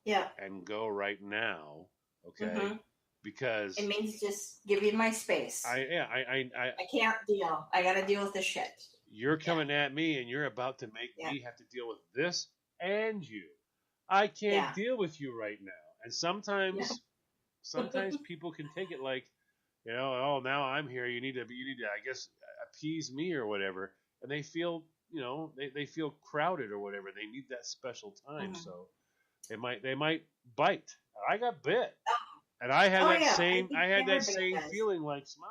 Yeah. And go right now. Okay. Because it means just give you my space. I can't deal. I got to deal with this shit. You're coming at me, and you're about to make me have to deal with this and you. I can't deal with you right now. And sometimes people can take it like, oh, now I'm here. You need to, I guess, appease me or whatever. And they feel, they feel crowded or whatever. They need that special time. So they might bite. I got bit. And I had that same feeling like Smile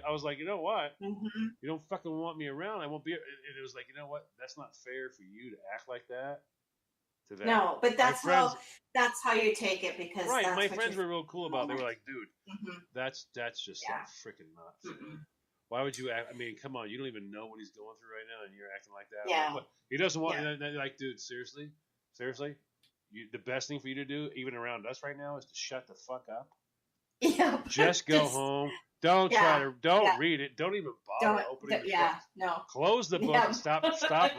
I was like, you know what? You don't fucking want me around. I won't be. And it was like, you know what? That's not fair for you to act like that. To them. No, but that's how you take it, because that's my friends were real cool about it. They were like, dude, that's just freaking nuts. Why would you act? I mean, come on, you don't even know what he's going through right now, and you're acting like that. Yeah. Like, he doesn't want. Like, dude, seriously. The best thing for you to do, even around us right now, is to shut the fuck up. Yeah. Just go home. Don't read it. Don't even bother opening the book. No. Close the book and stop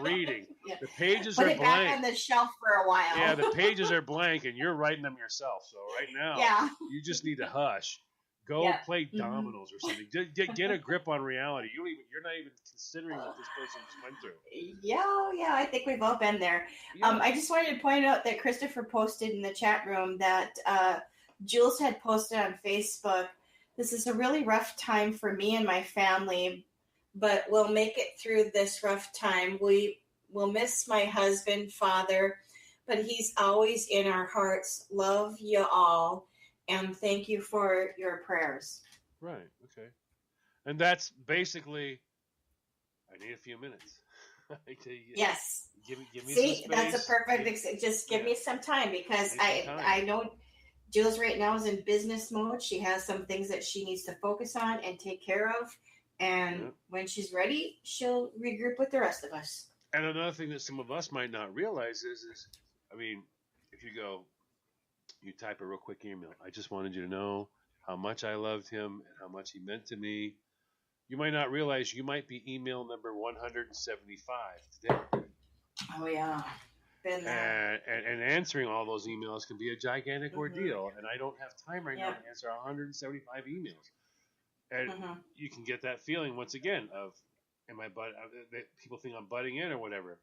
reading. Yeah. The pages are blank. Put it back on the shelf for a while. Yeah, the pages are blank, and you're writing them yourself. So right now, you just need to hush. Go play dominoes or something. Get a grip on reality. You're not even considering what this person just went through. Yeah. I think we've all been there. Yeah. I just wanted to point out that Christopher posted in the chat room that Jules had posted on Facebook. This is a really rough time for me and my family, but we'll make it through this rough time. We will miss my husband, father, but he's always in our hearts. Love you all. And thank you for your prayers. Right. Okay. And that's basically, I need a few minutes. Yes. give me See, some that's a space. perfect. Just give Yeah. me some time because Give me some time. I know Jules right now is in business mode. She has some things that she needs to focus on and take care of, and Yeah. when she's ready, she'll regroup with the rest of us. And another thing that some of us might not realize is, I mean, if you type a real quick email. I just wanted you to know how much I loved him and how much he meant to me. You might not realize you might be email number 175 today. Oh yeah, been there. And answering all those emails can be a gigantic Mhm. ordeal. And I don't have time right now Yeah. to answer 175 emails. And Mhm. you can get that feeling once again of, am I people think I'm butting in or whatever.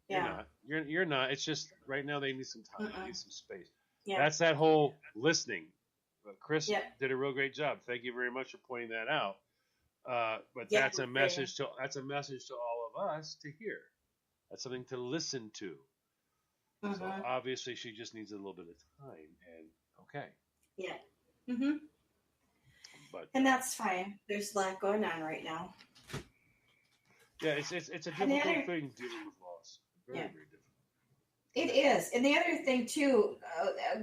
You're Yeah. not. You're not. It's just right now they need some time. They need some space. Yeah. That's that whole listening. Chris Yep. did a real great job. Thank you very much for pointing that out. But Yeah, that's a message to all of us to hear. That's something to listen to. So Mhm. obviously she just needs a little bit of time. And okay, Yeah. Mhm. but And that's fine. There's a lot going on right now. yeah, it's a And the difficult other- thing dealing with loss. Very Yeah. very difficult. It is. And the other thing, too,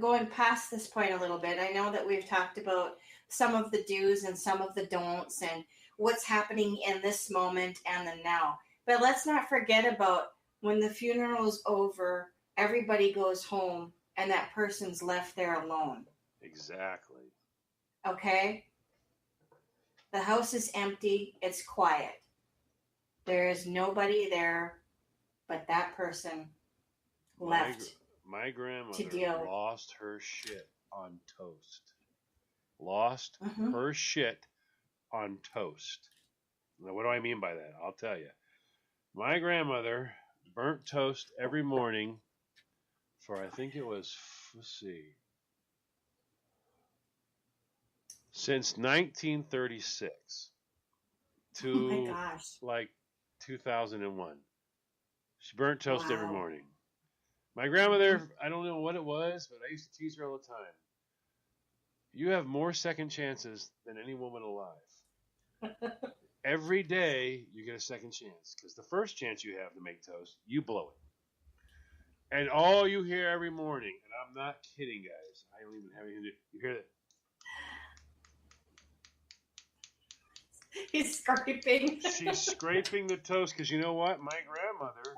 going past this point a little bit, I know that we've talked about some of the do's and some of the don'ts and what's happening in this moment and the now. But let's not forget about when the funeral's over, everybody goes home and that person's left there alone. Exactly. Okay? The house is empty, it's quiet. There is nobody there but that person left. My grandmother to deal. lost her shit on toast. Lost Mhm. her shit on toast. Now, what do I mean by that? I'll tell you. My grandmother burnt toast every morning for, I think it was, let's see, since 1936 Oh my to gosh. like 2001. She burnt toast every Wow. morning. My grandmother, I don't know what it was, but I used to tease her all the time. You have more second chances than any woman alive. Every day you get a second chance because the first chance you have to make toast, you blow it. And all you hear every morning, and I'm not kidding, guys. I don't even have anything to do. You hear that? He's scraping. She's scraping the toast because you know what? My grandmother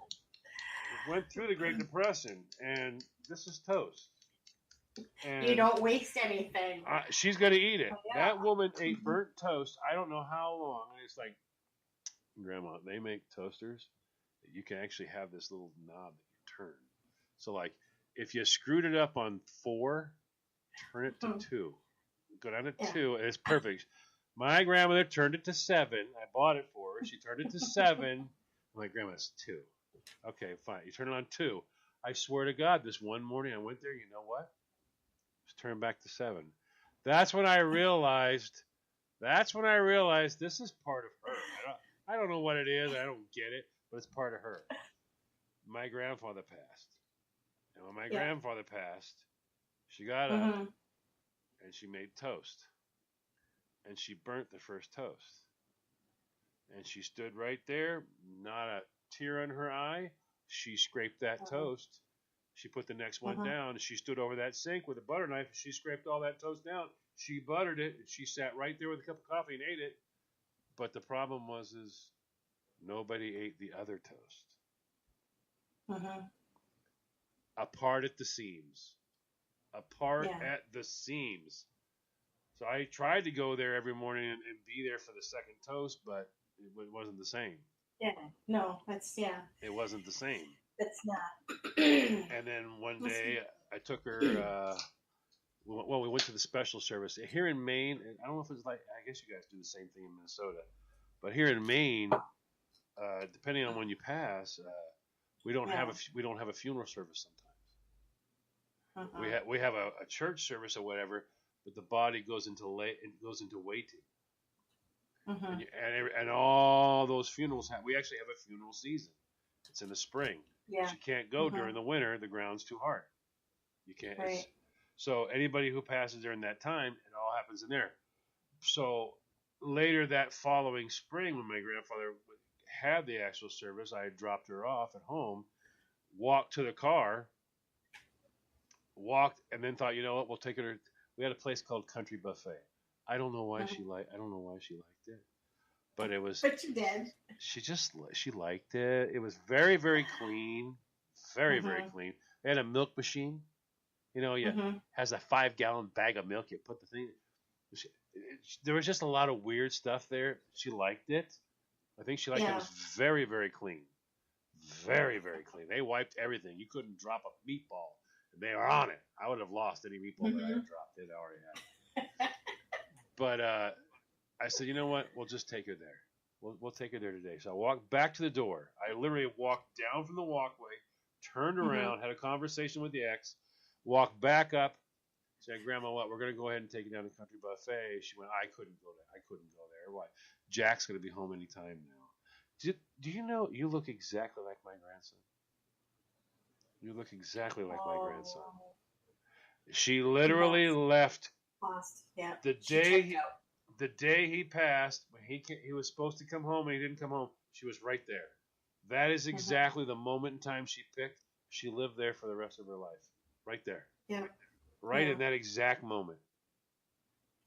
went through the Great Depression, and this is toast. And You don't waste anything. she's going to eat it. Oh, yeah. That woman ate burnt toast. I don't know how long. And it's like, Grandma, they make toasters that you can actually have this little knob that you turn. So, like, if you screwed it up on 4, turn it to 2. Go down to Yeah. 2, and it's perfect. My grandmother turned it to 7. I bought it for her. She turned it to 7. I'm like, Grandma, it's 2. Okay, fine. You turn it on 2. I swear to God, this one morning I went there. You know what? Just turn back to 7. That's when I realized. This is part of her. I don't know what it is. I don't get it, but it's part of her. My grandfather passed, and when my grandfather passed, she got up Mhm. and she made toast, and she burnt the first toast, and she stood right there, not a tear in her eye. She scraped that toast. She put the next one down, and she stood over that sink with a butter knife. She scraped all that toast down. She buttered it, and she sat right there with a cup of coffee and ate it. But the problem is nobody ate the other toast. Mhm. Apart at the seams. Apart Yeah. at the seams. So I tried to go there every morning and be there for the second toast, but it wasn't the same. Yeah. No, that's It wasn't the same. That's not. And then one day I took her. Well, we went to the special service here in Maine. And I don't know if it's like. I guess you guys do the same thing in Minnesota, but here in Maine, depending on when you pass, we don't have a funeral service sometimes. We have a church service or whatever, but the body goes into waiting. And all those funerals we actually have a funeral season. It's in the spring. Yeah. But you can't go during the winter. The ground's too hard. You can't. Right. So anybody who passes during that time, it all happens in there. So later that following spring, when my grandfather had the actual service, I dropped her off at home, walked to the car, walked, and then thought, you know what, we'll take her. We had a place called Country Buffet. I don't know why she liked it, but it was. But you did. She liked it. It was very, very clean, very, very clean. They had a milk machine. You know, has a 5-gallon bag of milk. You put the thing. There was just a lot of weird stuff there. She liked it. I think she liked it. It was very, very clean. Very, very clean. They wiped everything. You couldn't drop a meatball. And they were on it. I would have lost any meatball that I had dropped. They'd already had it. But I said, you know what? We'll just take her there. We'll take her there today. So I walked back to the door. I literally walked down from the walkway, turned around, had a conversation with the ex, walked back up, said, Grandma, what? We're going to go ahead and take you down to Country Buffet. She went, I couldn't go there. Why? Jack's going to be home anytime now. Do you know you look exactly like my grandson? You look exactly like my grandson. She literally left the day he passed. When he was supposed to come home and he didn't come home. She was right there. That is exactly the moment in time she picked. She lived there for the rest of her life. Right there. Yeah. Right in that exact moment.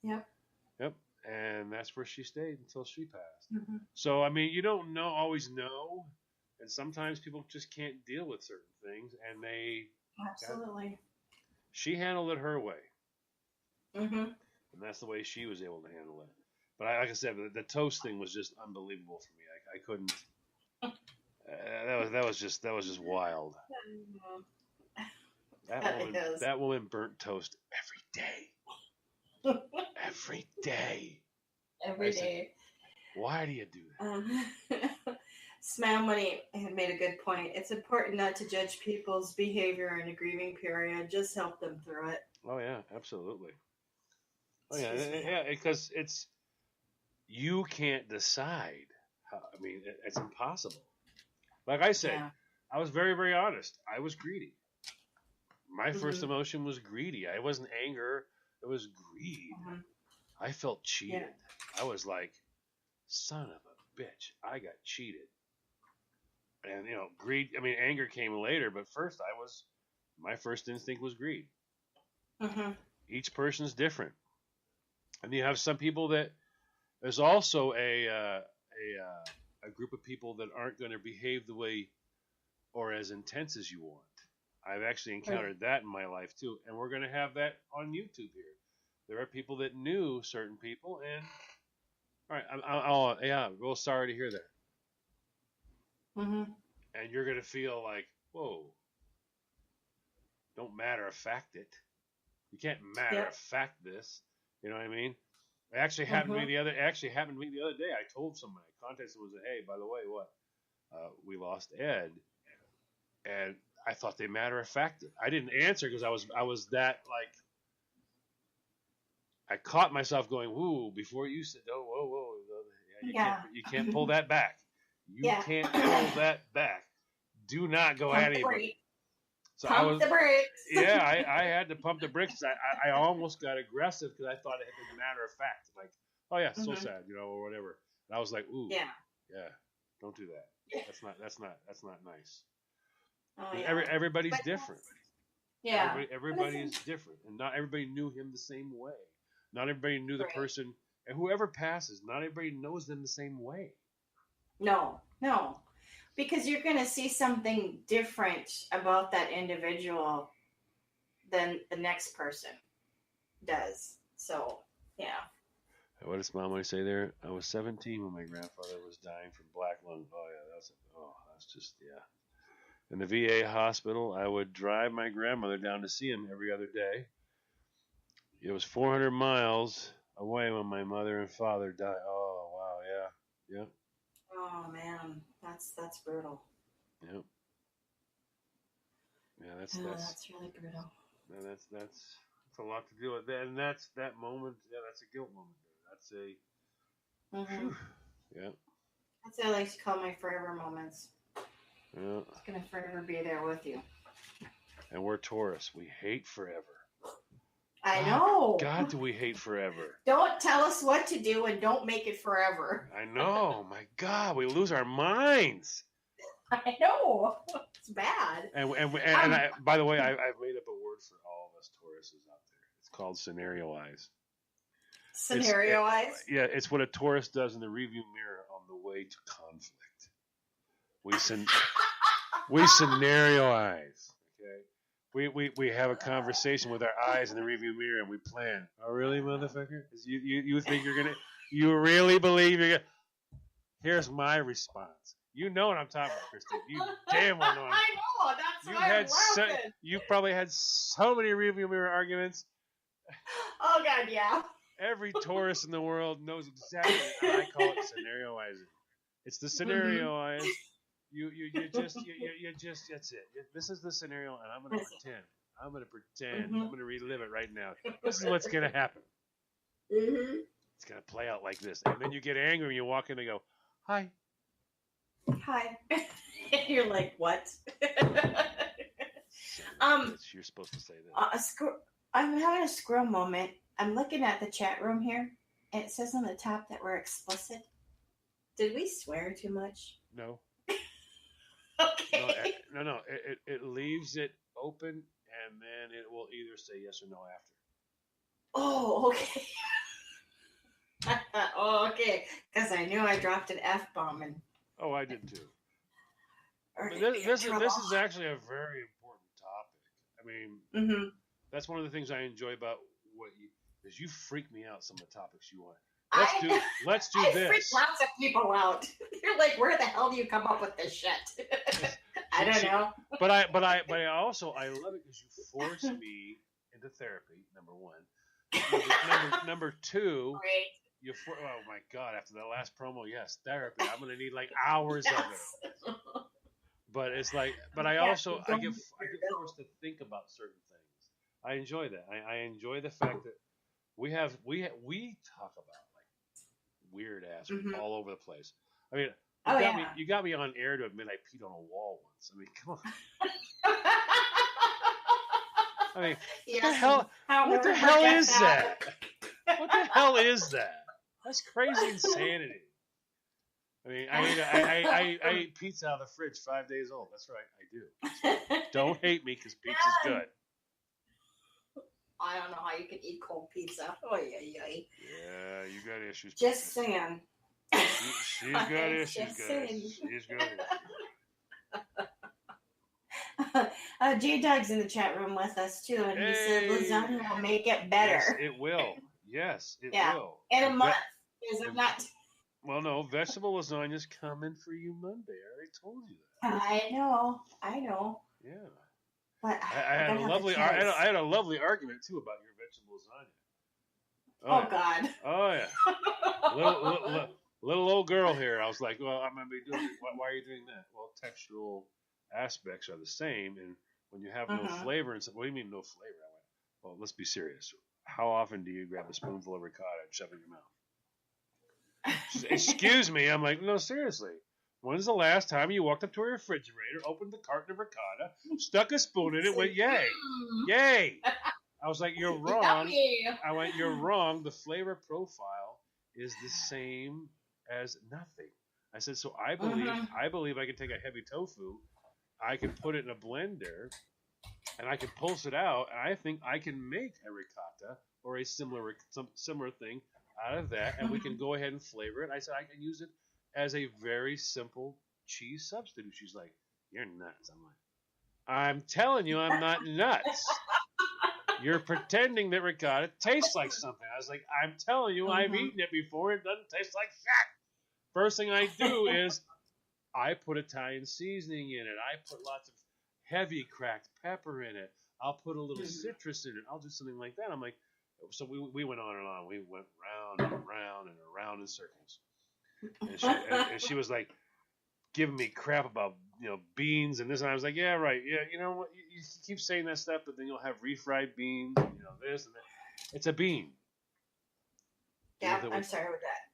Yep. And that's where she stayed until she passed. So, I mean, you don't always know. And sometimes people just can't deal with certain things. And they... Absolutely. She handled it her way. Mm-hmm. And that's the way she was able to handle it. But like I said, the toast thing was just unbelievable for me. I couldn't... that was just wild. That woman burnt toast every day. Every day. Every day. Why do you do that? Smile Money had made a good point. It's important not to judge people's behavior in a grieving period. Just help them through it. Oh yeah, absolutely. Oh yeah, because you can't decide. I mean, it's impossible. Like I said, I was very, very honest. I was greedy. My first emotion was greedy. I wasn't anger. It was greed. I felt cheated. I was like, son of a bitch, I got cheated. And, greed, anger came later, but first my first instinct was greed. Each person's different. And you have some people that, there's also a group of people that aren't going to behave the way or as intense as you want. I've actually encountered that in my life too, and we're going to have that on YouTube here. There are people that knew certain people, and all right, real sorry to hear that. And you're going to feel like, whoa, don't matter of fact it. You can't matter of fact this. You know what I mean? It actually happened to me the other day. I told somebody, I contacted someone, said, hey, by the way, what? We lost Ed, and I thought they matter of fact it. I didn't answer because I was that like. I caught myself going, "Woo!" Before you said, "Oh, whoa." You can't pull that back. You can't pull that back. Do not go at anybody. So pump the brakes. I had to pump the brakes. I almost got aggressive because I thought it had been a matter of fact, like, oh yeah, so sad, or whatever. And I was like, ooh, yeah, don't do that. That's not nice. Oh, everybody's different. Yeah, everybody is different, and not everybody knew him the same way. Not everybody knew the person, and whoever passes, not everybody knows them the same way. No, because you're going to see something different about that individual than the next person does. So, yeah. What does Mom say there? I was 17 when my grandfather was dying from black lung. Oh yeah, that's just. In the VA hospital, I would drive my grandmother down to see him every other day. It was 400 miles away when my mother and father died. Oh, wow, yeah. Oh, man, that's brutal. Yep. Yeah, that's really brutal. Yeah, that's a lot to deal with. And that's that moment. Yeah, that's a guilt moment. That's a. Yeah. That's what I like to call my forever moments. Yeah. It's gonna forever be there with you. And we're Taurus. We hate forever. I know. God, do we hate forever? Don't tell us what to do and don't make it forever. I know. My God, we lose our minds. I know. It's bad. And by the way, I've made up a word for all of us Tauruses out there. It's called scenario-ize. Scenario-wise. Yeah, it's what a Taurus does in the review mirror on the way to conflict. We scenario-ize. Okay, we have a conversation with our eyes in the review mirror and we plan. Oh, really, motherfucker? You think you're gonna? You really believe you're gonna? Here's my response. You know what I'm talking about, Kristen. You damn well know. I know. That's why I'm laughing. You probably had so many review mirror arguments. Oh God, yeah. Every Taurus in the world knows exactly. I call it scenario-izing. It's the scenario-ize. You just that's it. This is the scenario, and I'm gonna pretend. I'm gonna relive it right now. This is what's gonna happen. It's gonna play out like this, and then you get angry and you walk in and go, "Hi." Hi. You're like, what? You're supposed to say that. I'm having a squirrel moment. I'm looking at the chat room here, and it says on the top that we're explicit. Did we swear too much? No. Okay. No. It leaves it open, and then it will either say yes or no after. Oh, okay. Oh, okay. Because I knew I dropped an F-bomb. Oh, I did too. This is actually a very important topic. I mean, that's one of the things I enjoy about what you, is you freak me out some of the topics you want. Let's do this. I freak lots of people out. You're like, where the hell do you come up with this shit? I don't know. But I also love it because you force me into therapy. Number one. Number two. Great. Oh my God! After that last promo, yes, therapy. I'm gonna need like hours of it. But it's like, but I get forced to think about certain things. I enjoy that. I enjoy the fact that we talk about like weird ass all over the place. I mean, you got me on air to admit I peed on a wall once. I mean, come on. I mean, what the hell is that? What the hell is that? That's crazy insanity. I mean, I ate pizza out of the fridge 5 days old. That's right, I do. Don't hate me because pizza's good. I don't know how you can eat cold pizza. Oh, yeah. Yeah, you got issues. Just saying. She's got issues, guys. She's got issues. J-Dog's in the chat room with us, too, and he said lasagna will make it better. Yes, it will. Yes, it will. In a month. Because I'm not... Well, no, vegetable lasagna's coming for you Monday. I already told you that. I know. Yeah. But I had a lovely argument, too, about your vegetable lasagna. Oh God. Oh, yeah. Little old girl here. I was like, well, I'm going to be doing it. Why are you doing that? Well, textural aspects are the same, and when you have no flavor, and what do you mean no flavor? I went, well, let's be serious. How often do you grab a spoonful of ricotta and shove it in your mouth? Said, excuse me. I'm like, no, seriously. When's the last time you walked up to a refrigerator, opened the carton of ricotta, stuck a spoon in it, went, yay, yay. I was like, you're wrong. I went, you're wrong. The flavor profile is the same as nothing. I said, so I believe I can take a heavy tofu, I can put it in a blender, and I can pulse it out, and I think I can make a ricotta or a similar thing out of that, and we can go ahead and flavor it. I said I can use it as a very simple cheese substitute. She's like, you're nuts. I'm like, I'm telling you, I'm not nuts. You're pretending that ricotta tastes like something. I was like, I'm telling you, I've eaten it before. It doesn't taste like shit. First thing I do is I put Italian seasoning in it. I put lots of heavy cracked pepper in it. I'll put a little citrus in it. I'll do something like that. I'm like, so we went on and on. We went round and around and around in circles. And she was like giving me crap about beans and this, and I was like, yeah, right, yeah, you know what, you keep saying that stuff, but then you'll have refried beans, and, this and that. It's a bean. Yeah, I'm sorry with that.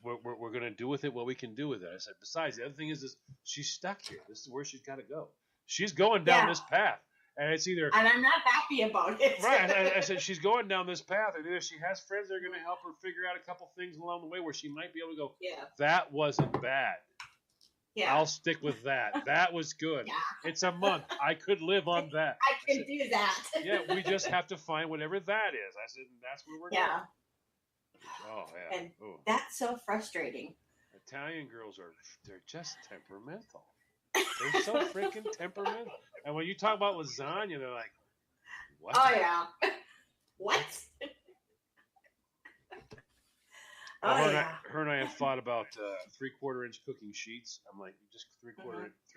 We're gonna do with it what we can do with it. I said. Besides, the other thing is she's stuck here. This is where she's got to go. She's going down this path. And it's either, and I'm not happy about it. Right. I said she's going down this path, and either she has friends that are going to help her figure out a couple things along the way where she might be able to go, that wasn't bad. Yeah. I'll stick with that. That was good. Yeah. It's a month. I could live on that. I can do that. Yeah, we just have to find whatever that is. I said, and that's where we're Yeah. going. Oh, yeah. And Oh. that's so frustrating. Italian girls they're just temperamental. They're so freaking temperamental. And when you talk about lasagna, they're like, what? Oh yeah. What? Well, Oh yeah. her and I have thought about 3/4 inch cooking sheets. I'm like, just three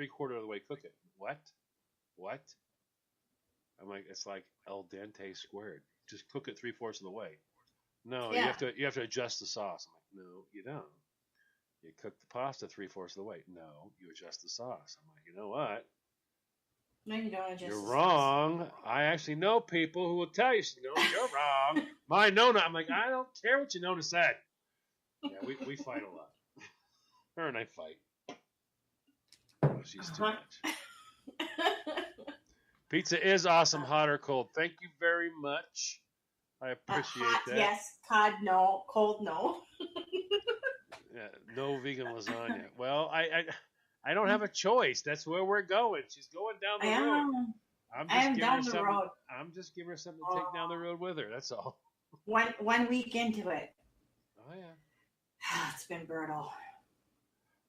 quarter of the way cook it. What? I'm like, it's like al dente squared. Just cook it 3/4 of the way. No, Yeah. you have to adjust the sauce. I'm like, no, you don't. You cook the pasta 3/4 of the way. No, you adjust the sauce. I'm like, you know what? No, you don't adjust. You're the wrong. I actually know people who will tell you, no, you're wrong. My Nona, I'm like, I don't care what your Nona said. Yeah, we fight a lot. Her and I fight. Oh, she's too much. sauce. Pizza is awesome, hot or cold. Thank you very much. I appreciate Hot, that. yes. Cod, no. Cold, no. Yeah, no vegan lasagna. Well, I don't have a choice. That's where we're going. She's going down the road. I am down the road. I'm just giving her something to take down the road with her. That's all. One week into it. Oh yeah. It's been brutal.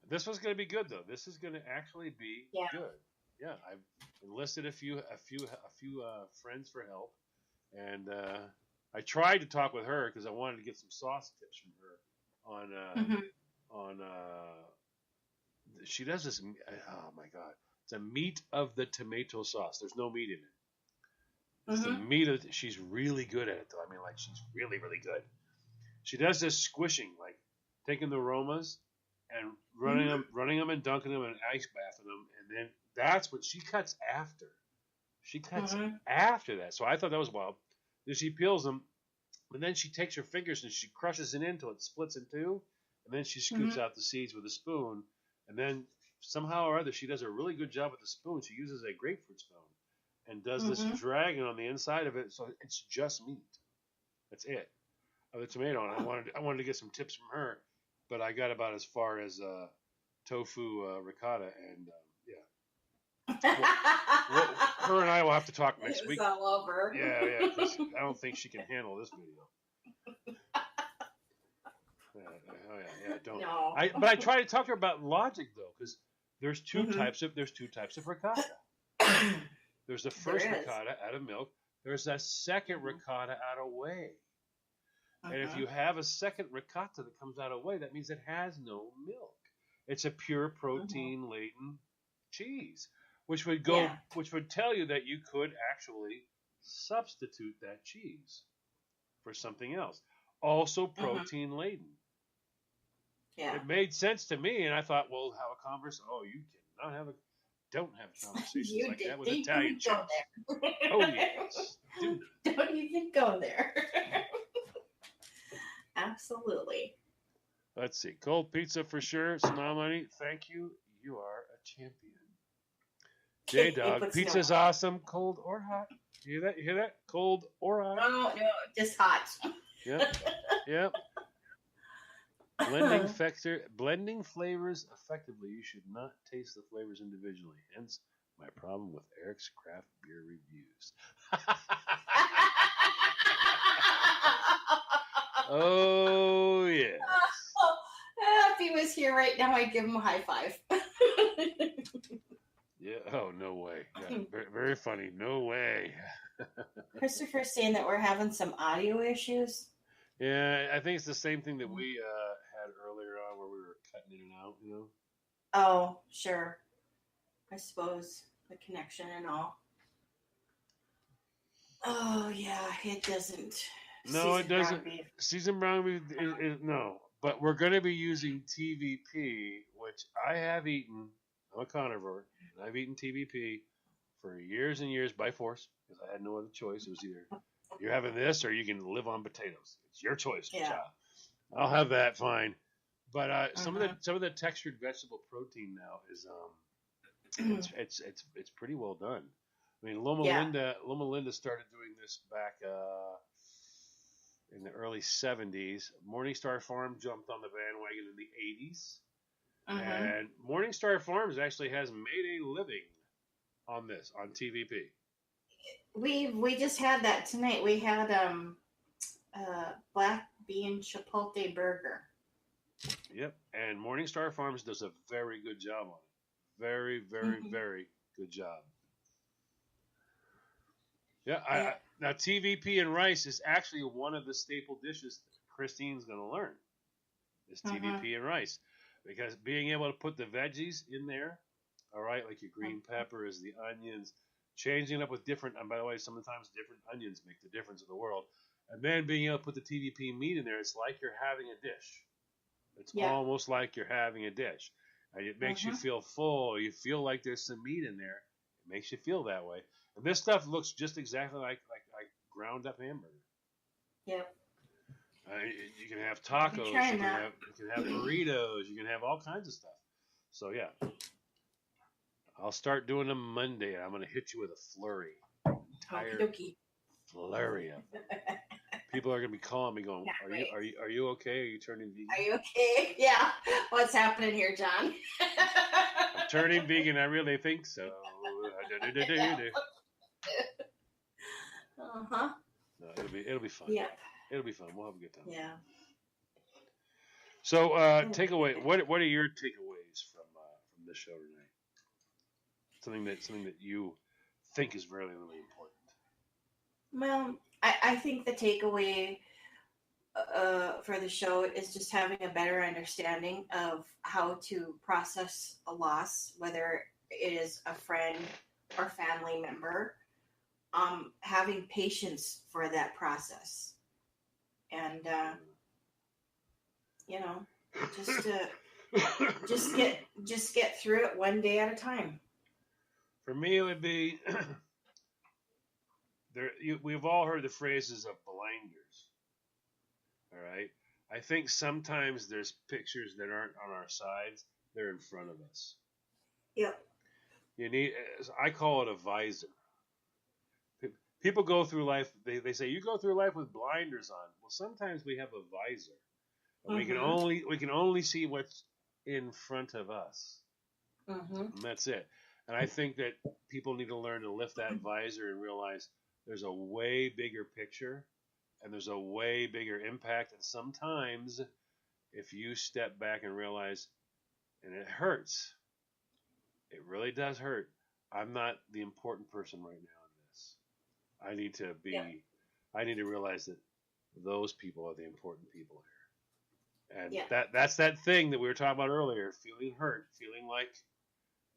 This was going to be good though. This is going to actually be Yeah. good. Yeah, I've enlisted a few friends for help, and I tried to talk with her because I wanted to get some sauce tips from her on she does this. Oh my god, it's a meat of the tomato sauce. There's no meat in it. It's the meat of. She's really good at it though. I mean, like she's really good. She does this squishing, like taking the aromas and running them and dunking them and ice bathing them, and then that's what she cuts after. She cuts after that. So I thought that was wild. Then she peels them, and then she takes her fingers and she crushes it until it splits in two, and then she scoops out the seeds with a spoon, and then somehow or other she does a really good job with the spoon. She uses a grapefruit spoon and does this dragon on the inside of it, so it's just meat. That's it. Of the tomato, and I wanted to get some tips from her, but I got about as far as tofu ricotta, and her and I will have to talk next week. It's all over. Yeah, 'cause I don't think she can handle this video. Don't. No. But I try to talk to her about logic though, because there's two types of ricotta. There's the first ricotta out of milk. There's a second ricotta out of whey. And if you have a second ricotta that comes out of whey, that means it has no milk. It's a pure protein laden cheese, which would tell you that you could actually substitute that cheese for something else. Also protein laden. Yeah. It made sense to me, and I thought, well, have a conversation. Oh, you don't have conversations like that with Italian chefs. Oh yes. Don't even go there. Absolutely. Let's see. Cold pizza for sure. Smile money. Thank you. You are a champion. J-Dog. Pizza's awesome. Cold or hot. You hear that? Cold or hot. No, just hot. Yep. Blending flavors effectively. You should not taste the flavors individually. Hence my problem with Eric's craft beer reviews. Oh yes. If he was here right now, I'd give him a high five. Yeah. Oh no way. Yeah, very, very funny. No way. Christopher's saying that we're having some audio issues. Yeah, I think it's the same thing that we had earlier on, where we were cutting in and out. You know. Oh, sure. I suppose the connection and all. Oh yeah, it doesn't. No, it doesn't. Seasoned brown beef, no. But we're going to be using TVP, which I have eaten. I'm a carnivore. And I've eaten TVP for years and years by force because I had no other choice. It was either you're having this or you can live on potatoes. It's your choice, child. I'll have that, fine. But some of the textured vegetable protein now is it's pretty well done. I mean, Loma Linda started doing this back in the early 70s. Morningstar Farm jumped on the bandwagon in the 80s. And Morningstar Farms actually has made a living on this on TVP. We just had that tonight. We had black bean chipotle burger. Yep, and Morningstar Farms does a very good job on it. Very, very, very good job. Yeah, now TVP and rice is actually one of the staple dishes Christine's going to learn. Is TVP and rice, because being able to put the veggies in there, all right, like your green peppers, the onions, changing it up with different. And by the way, sometimes different onions make the difference in the world. And then being able to put the TVP meat in there, it's like you're having a dish. It's almost like you're having a dish. And it makes you feel full. You feel like there's some meat in there. It makes you feel that way. And this stuff looks just exactly like ground up hamburger. Yep. You can have tacos. You can have burritos. You can have all kinds of stuff. So yeah, I'll start doing them Monday. I'm gonna hit you with a flurry. Entire flurry of them. People are gonna be calling me, going, "Are you okay? Are you turning vegan? Are you okay? Yeah. What's happening here, John? I'm turning vegan. I really think so. No, it'll be fun. Yeah. It'll be fun. We'll have a good time. Yeah. So, takeaway. What are your takeaways from this show tonight? Something that you think is really, really important. Well, I think the takeaway for the show is just having a better understanding of how to process a loss, whether it is a friend or family member. Having patience for that process. And just get through it one day at a time. For me, it would be we've all heard the phrases of blinders. All right, I think sometimes there's pictures that aren't on our sides; they're in front of us. Yep. You need, I call it a visor. People go through life, they say, you go through life with blinders on. Well, sometimes we have a visor. And we can only see what's in front of us. And that's it. And I think that people need to learn to lift that visor and realize there's a way bigger picture and there's a way bigger impact. And sometimes if you step back and realize, and it hurts, it really does hurt, I'm not the important person right now. I need to realize that those people are the important people here. And that's that thing that we were talking about earlier, feeling hurt, feeling like,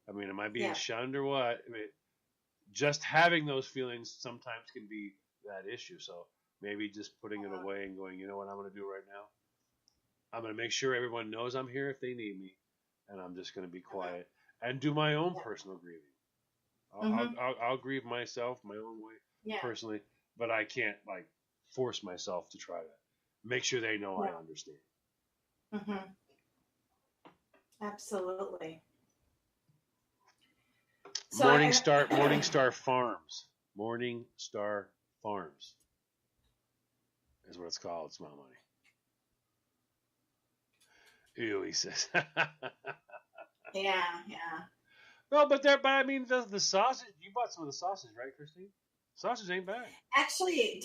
am I being shunned or what? Just having those feelings sometimes can be that issue. So maybe just putting it away and going, you know what I'm going to do right now? I'm going to make sure everyone knows I'm here if they need me. And I'm just going to be quiet and do my own personal grieving. I'll grieve myself my own way. Personally, but I can't force myself to try to make sure they know I understand. Absolutely. So Morningstar Farms. Morningstar Farms is what it's called. It's my money. Ew, he says. Yeah. No, but the sausage. You bought some of the sausage, right, Christine? Sausage ain't bad. Actually,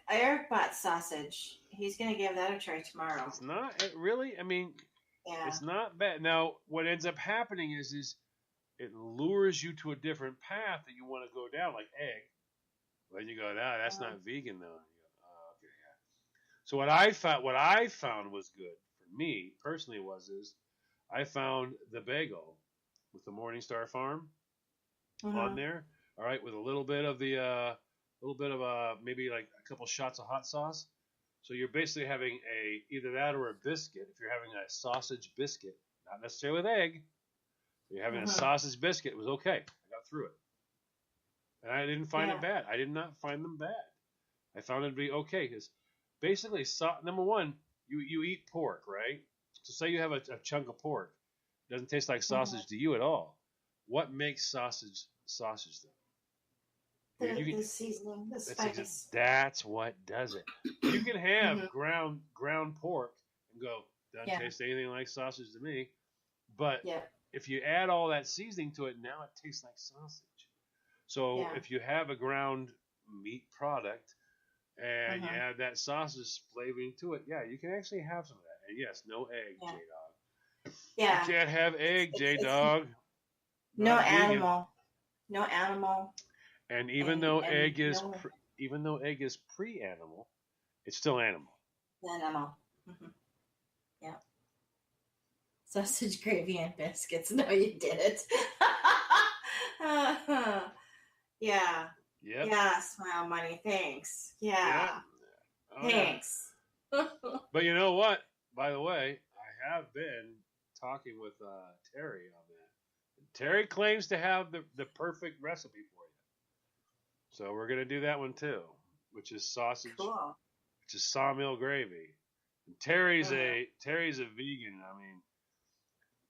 Eric bought sausage. He's going to give that a try tomorrow. It's not really. It's not bad. Now, what ends up happening is it lures you to a different path that you want to go down, like egg. Then you go, that's not vegan though. You go, okay, yeah. So what I found was good for me personally is I found the bagel with the Morningstar Farm on there. All right, with a little bit of maybe like a couple shots of hot sauce. So you're basically having either that or a biscuit. If you're having a sausage biscuit, not necessarily with egg, you're having a sausage biscuit. It was okay. I got through it, and I didn't find it bad. I did not find them bad. I found it to be okay because basically, number one, you eat pork, right? So say you have a chunk of pork, it doesn't taste like sausage to you at all. What makes sausage though? The seasoning, the spice. That's what does it. You can have ground pork and go, doesn't taste anything like sausage to me. But Yeah. if you add all that seasoning to it, now it tastes like sausage. So Yeah. if you have a ground meat product and you Uh-huh. add that sausage flavoring to it, yeah, you can actually have some of that. And yes, no egg, Yeah. J-Dog. Yeah. You can't have egg, It's J-Dog. no Not a vegan. animal. No animal. And even And though egg is no pre-animal, it's still animal. animal. Hmm. Yeah. Sausage gravy and biscuits. No, you didn't. Yeah. Yep. Yeah, Smile Money. Thanks. Yep. Yeah. Oh, yeah. Thanks. But you know what? By the way, I have been talking with Terry on that. Terry claims to have the perfect recipe for you. So we're gonna do that one too, which is sausage, Cool. which is sawmill gravy. And Terry's a vegan. I mean,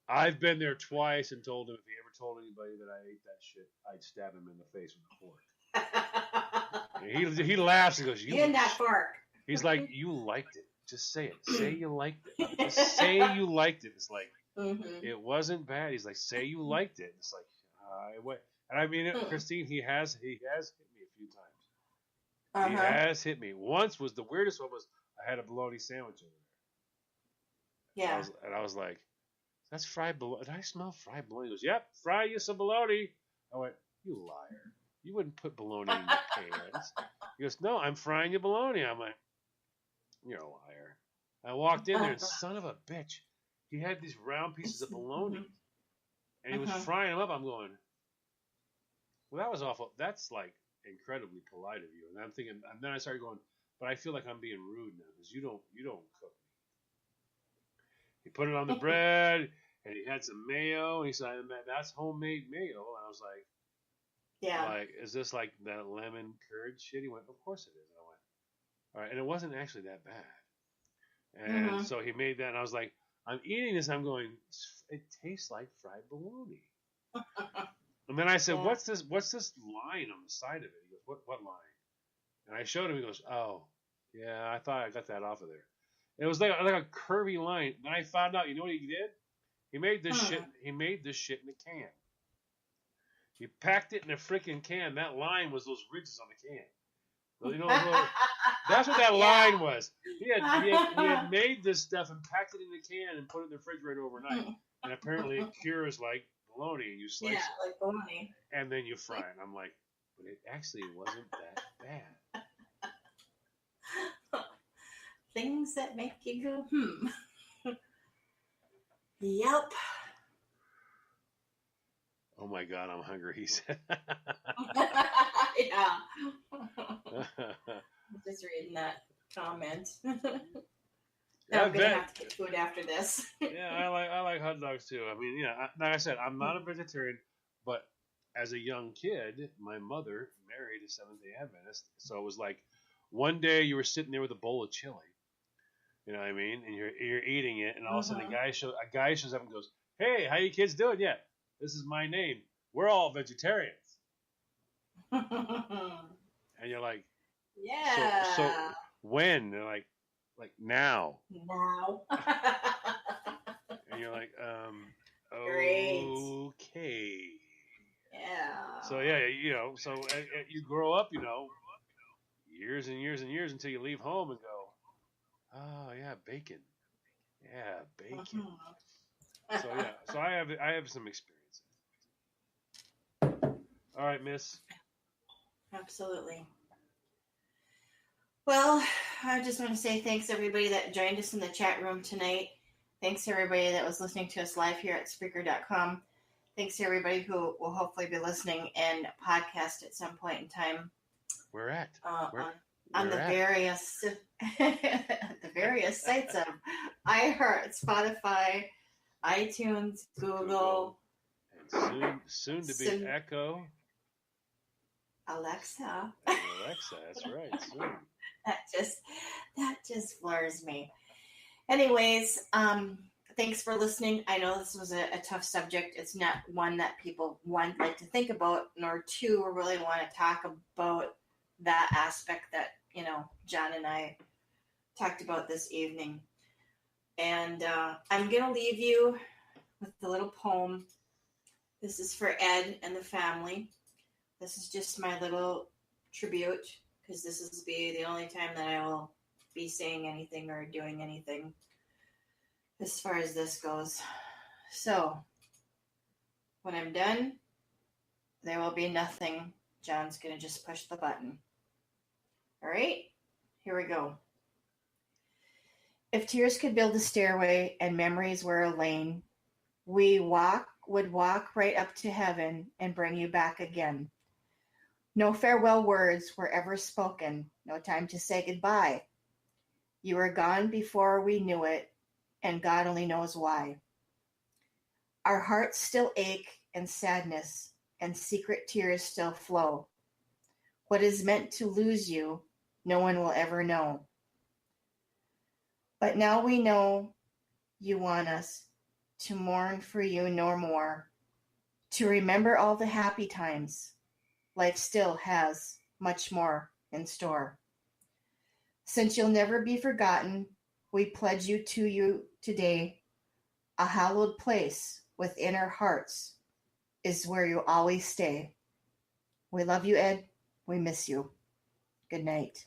I've been there twice and told him if he ever told anybody that I ate that shit, I'd stab him in the face with a fork. And he laughs and goes, You and that fork. He's like, you liked it. Just say it. Say you liked it. Just say you liked it. It's like, Mm-hmm. it wasn't bad. He's like, say you liked it. It's like, what? And I mean, Christine, he has hit me a few times. He has hit me. Once was the weirdest one was I had a bologna sandwich over there. Yeah. I was like, that's fried bologna. Did I smell fried bologna? He goes, yep, fry you some bologna. I went, you liar. You wouldn't put bologna in your pans. He goes, no, I'm frying your bologna. I'm like, you're a liar. I walked in there and son of a bitch, he had these round pieces of bologna and he was frying them up. I'm going, well, that was awful. That's like incredibly polite of you. And I'm thinking, and then I started going, but I feel like I'm being rude now because you don't cook me. He put it on the bread and he had some mayo. And he said, that's homemade mayo. And I was like, yeah. Like, is this like that lemon curd shit? He went, of course it is. And I went, all right. And it wasn't actually that bad. And so he made that. And I was like, I'm eating this. I'm going, it tastes like fried bologna. And then I said, what's this line on the side of it? He goes, what line? And I showed him. He goes, oh, yeah, I thought I got that off of there. And it was like a curvy line. Then I found out, you know what he did? He made this shit. He made this shit in a can. He packed it in a freaking can. That line was those ridges on the can. You know, that's what that line was. He had made this stuff and packed it in a can and put it in the refrigerator overnight. And apparently it cures like bologna. You slice it. Like bologna. And then you fry it. I'm like, but it actually wasn't that bad. Things that make you go, Yep. Oh my God, I'm hungry, he said. Yeah. Just reading that comment. I'm gonna have to get food after this. Yeah, I like hot dogs too. I mean, yeah, like I said, I'm not a vegetarian, but as a young kid, my mother married a Seventh-day Adventist, so it was like one day you were sitting there with a bowl of chili, you know what I mean, and you're eating it, and all of a sudden a guy shows up and goes, "Hey, how you kids doing? Yeah, this is my name. We're all vegetarians." And you're like, yeah. So when? They're like now. Now. And you're like, Great. okay. Yeah. So yeah, you know, so you grow up, you know, years and years and years until you leave home and go, oh yeah, bacon. Yeah, bacon. So yeah, so I have some experience. All right, Miss. Absolutely. Well, I just want to say thanks everybody that joined us in the chat room tonight. Thanks to everybody that was listening to us live here at Spreaker.com. Thanks to everybody who will hopefully be listening and podcast at some point in time. Where at? On the various the various sites of iHeart, Spotify, iTunes, Google, and soon to be Echo. Alexa. Alexa, that's right. Soon. That just floors me. Anyways, thanks for listening. I know this was a tough subject. It's not one that people like to think about, nor two really want to talk about that aspect that, you know, John and I talked about this evening. And I'm going to leave you with the little poem. This is for Ed and the family. This is just my little tribute because this is be the only time that I will be saying anything or doing anything as far as this goes. So, when I'm done, there will be nothing. John's going to just push the button. All right, here we go. If tears could build a stairway and memories were a lane, we would walk right up to heaven and bring you back again. No farewell words were ever spoken, no time to say goodbye. You were gone before we knew it, and God only knows why. Our hearts still ache and sadness, and secret tears still flow. What is meant to lose you, no one will ever know. But now we know you want us to mourn for you no more, to remember all the happy times. Life still has much more in store. Since you'll never be forgotten, we pledge you today. A hallowed place within our hearts is where you'll always stay. We love you, Ed. We miss you. Good night.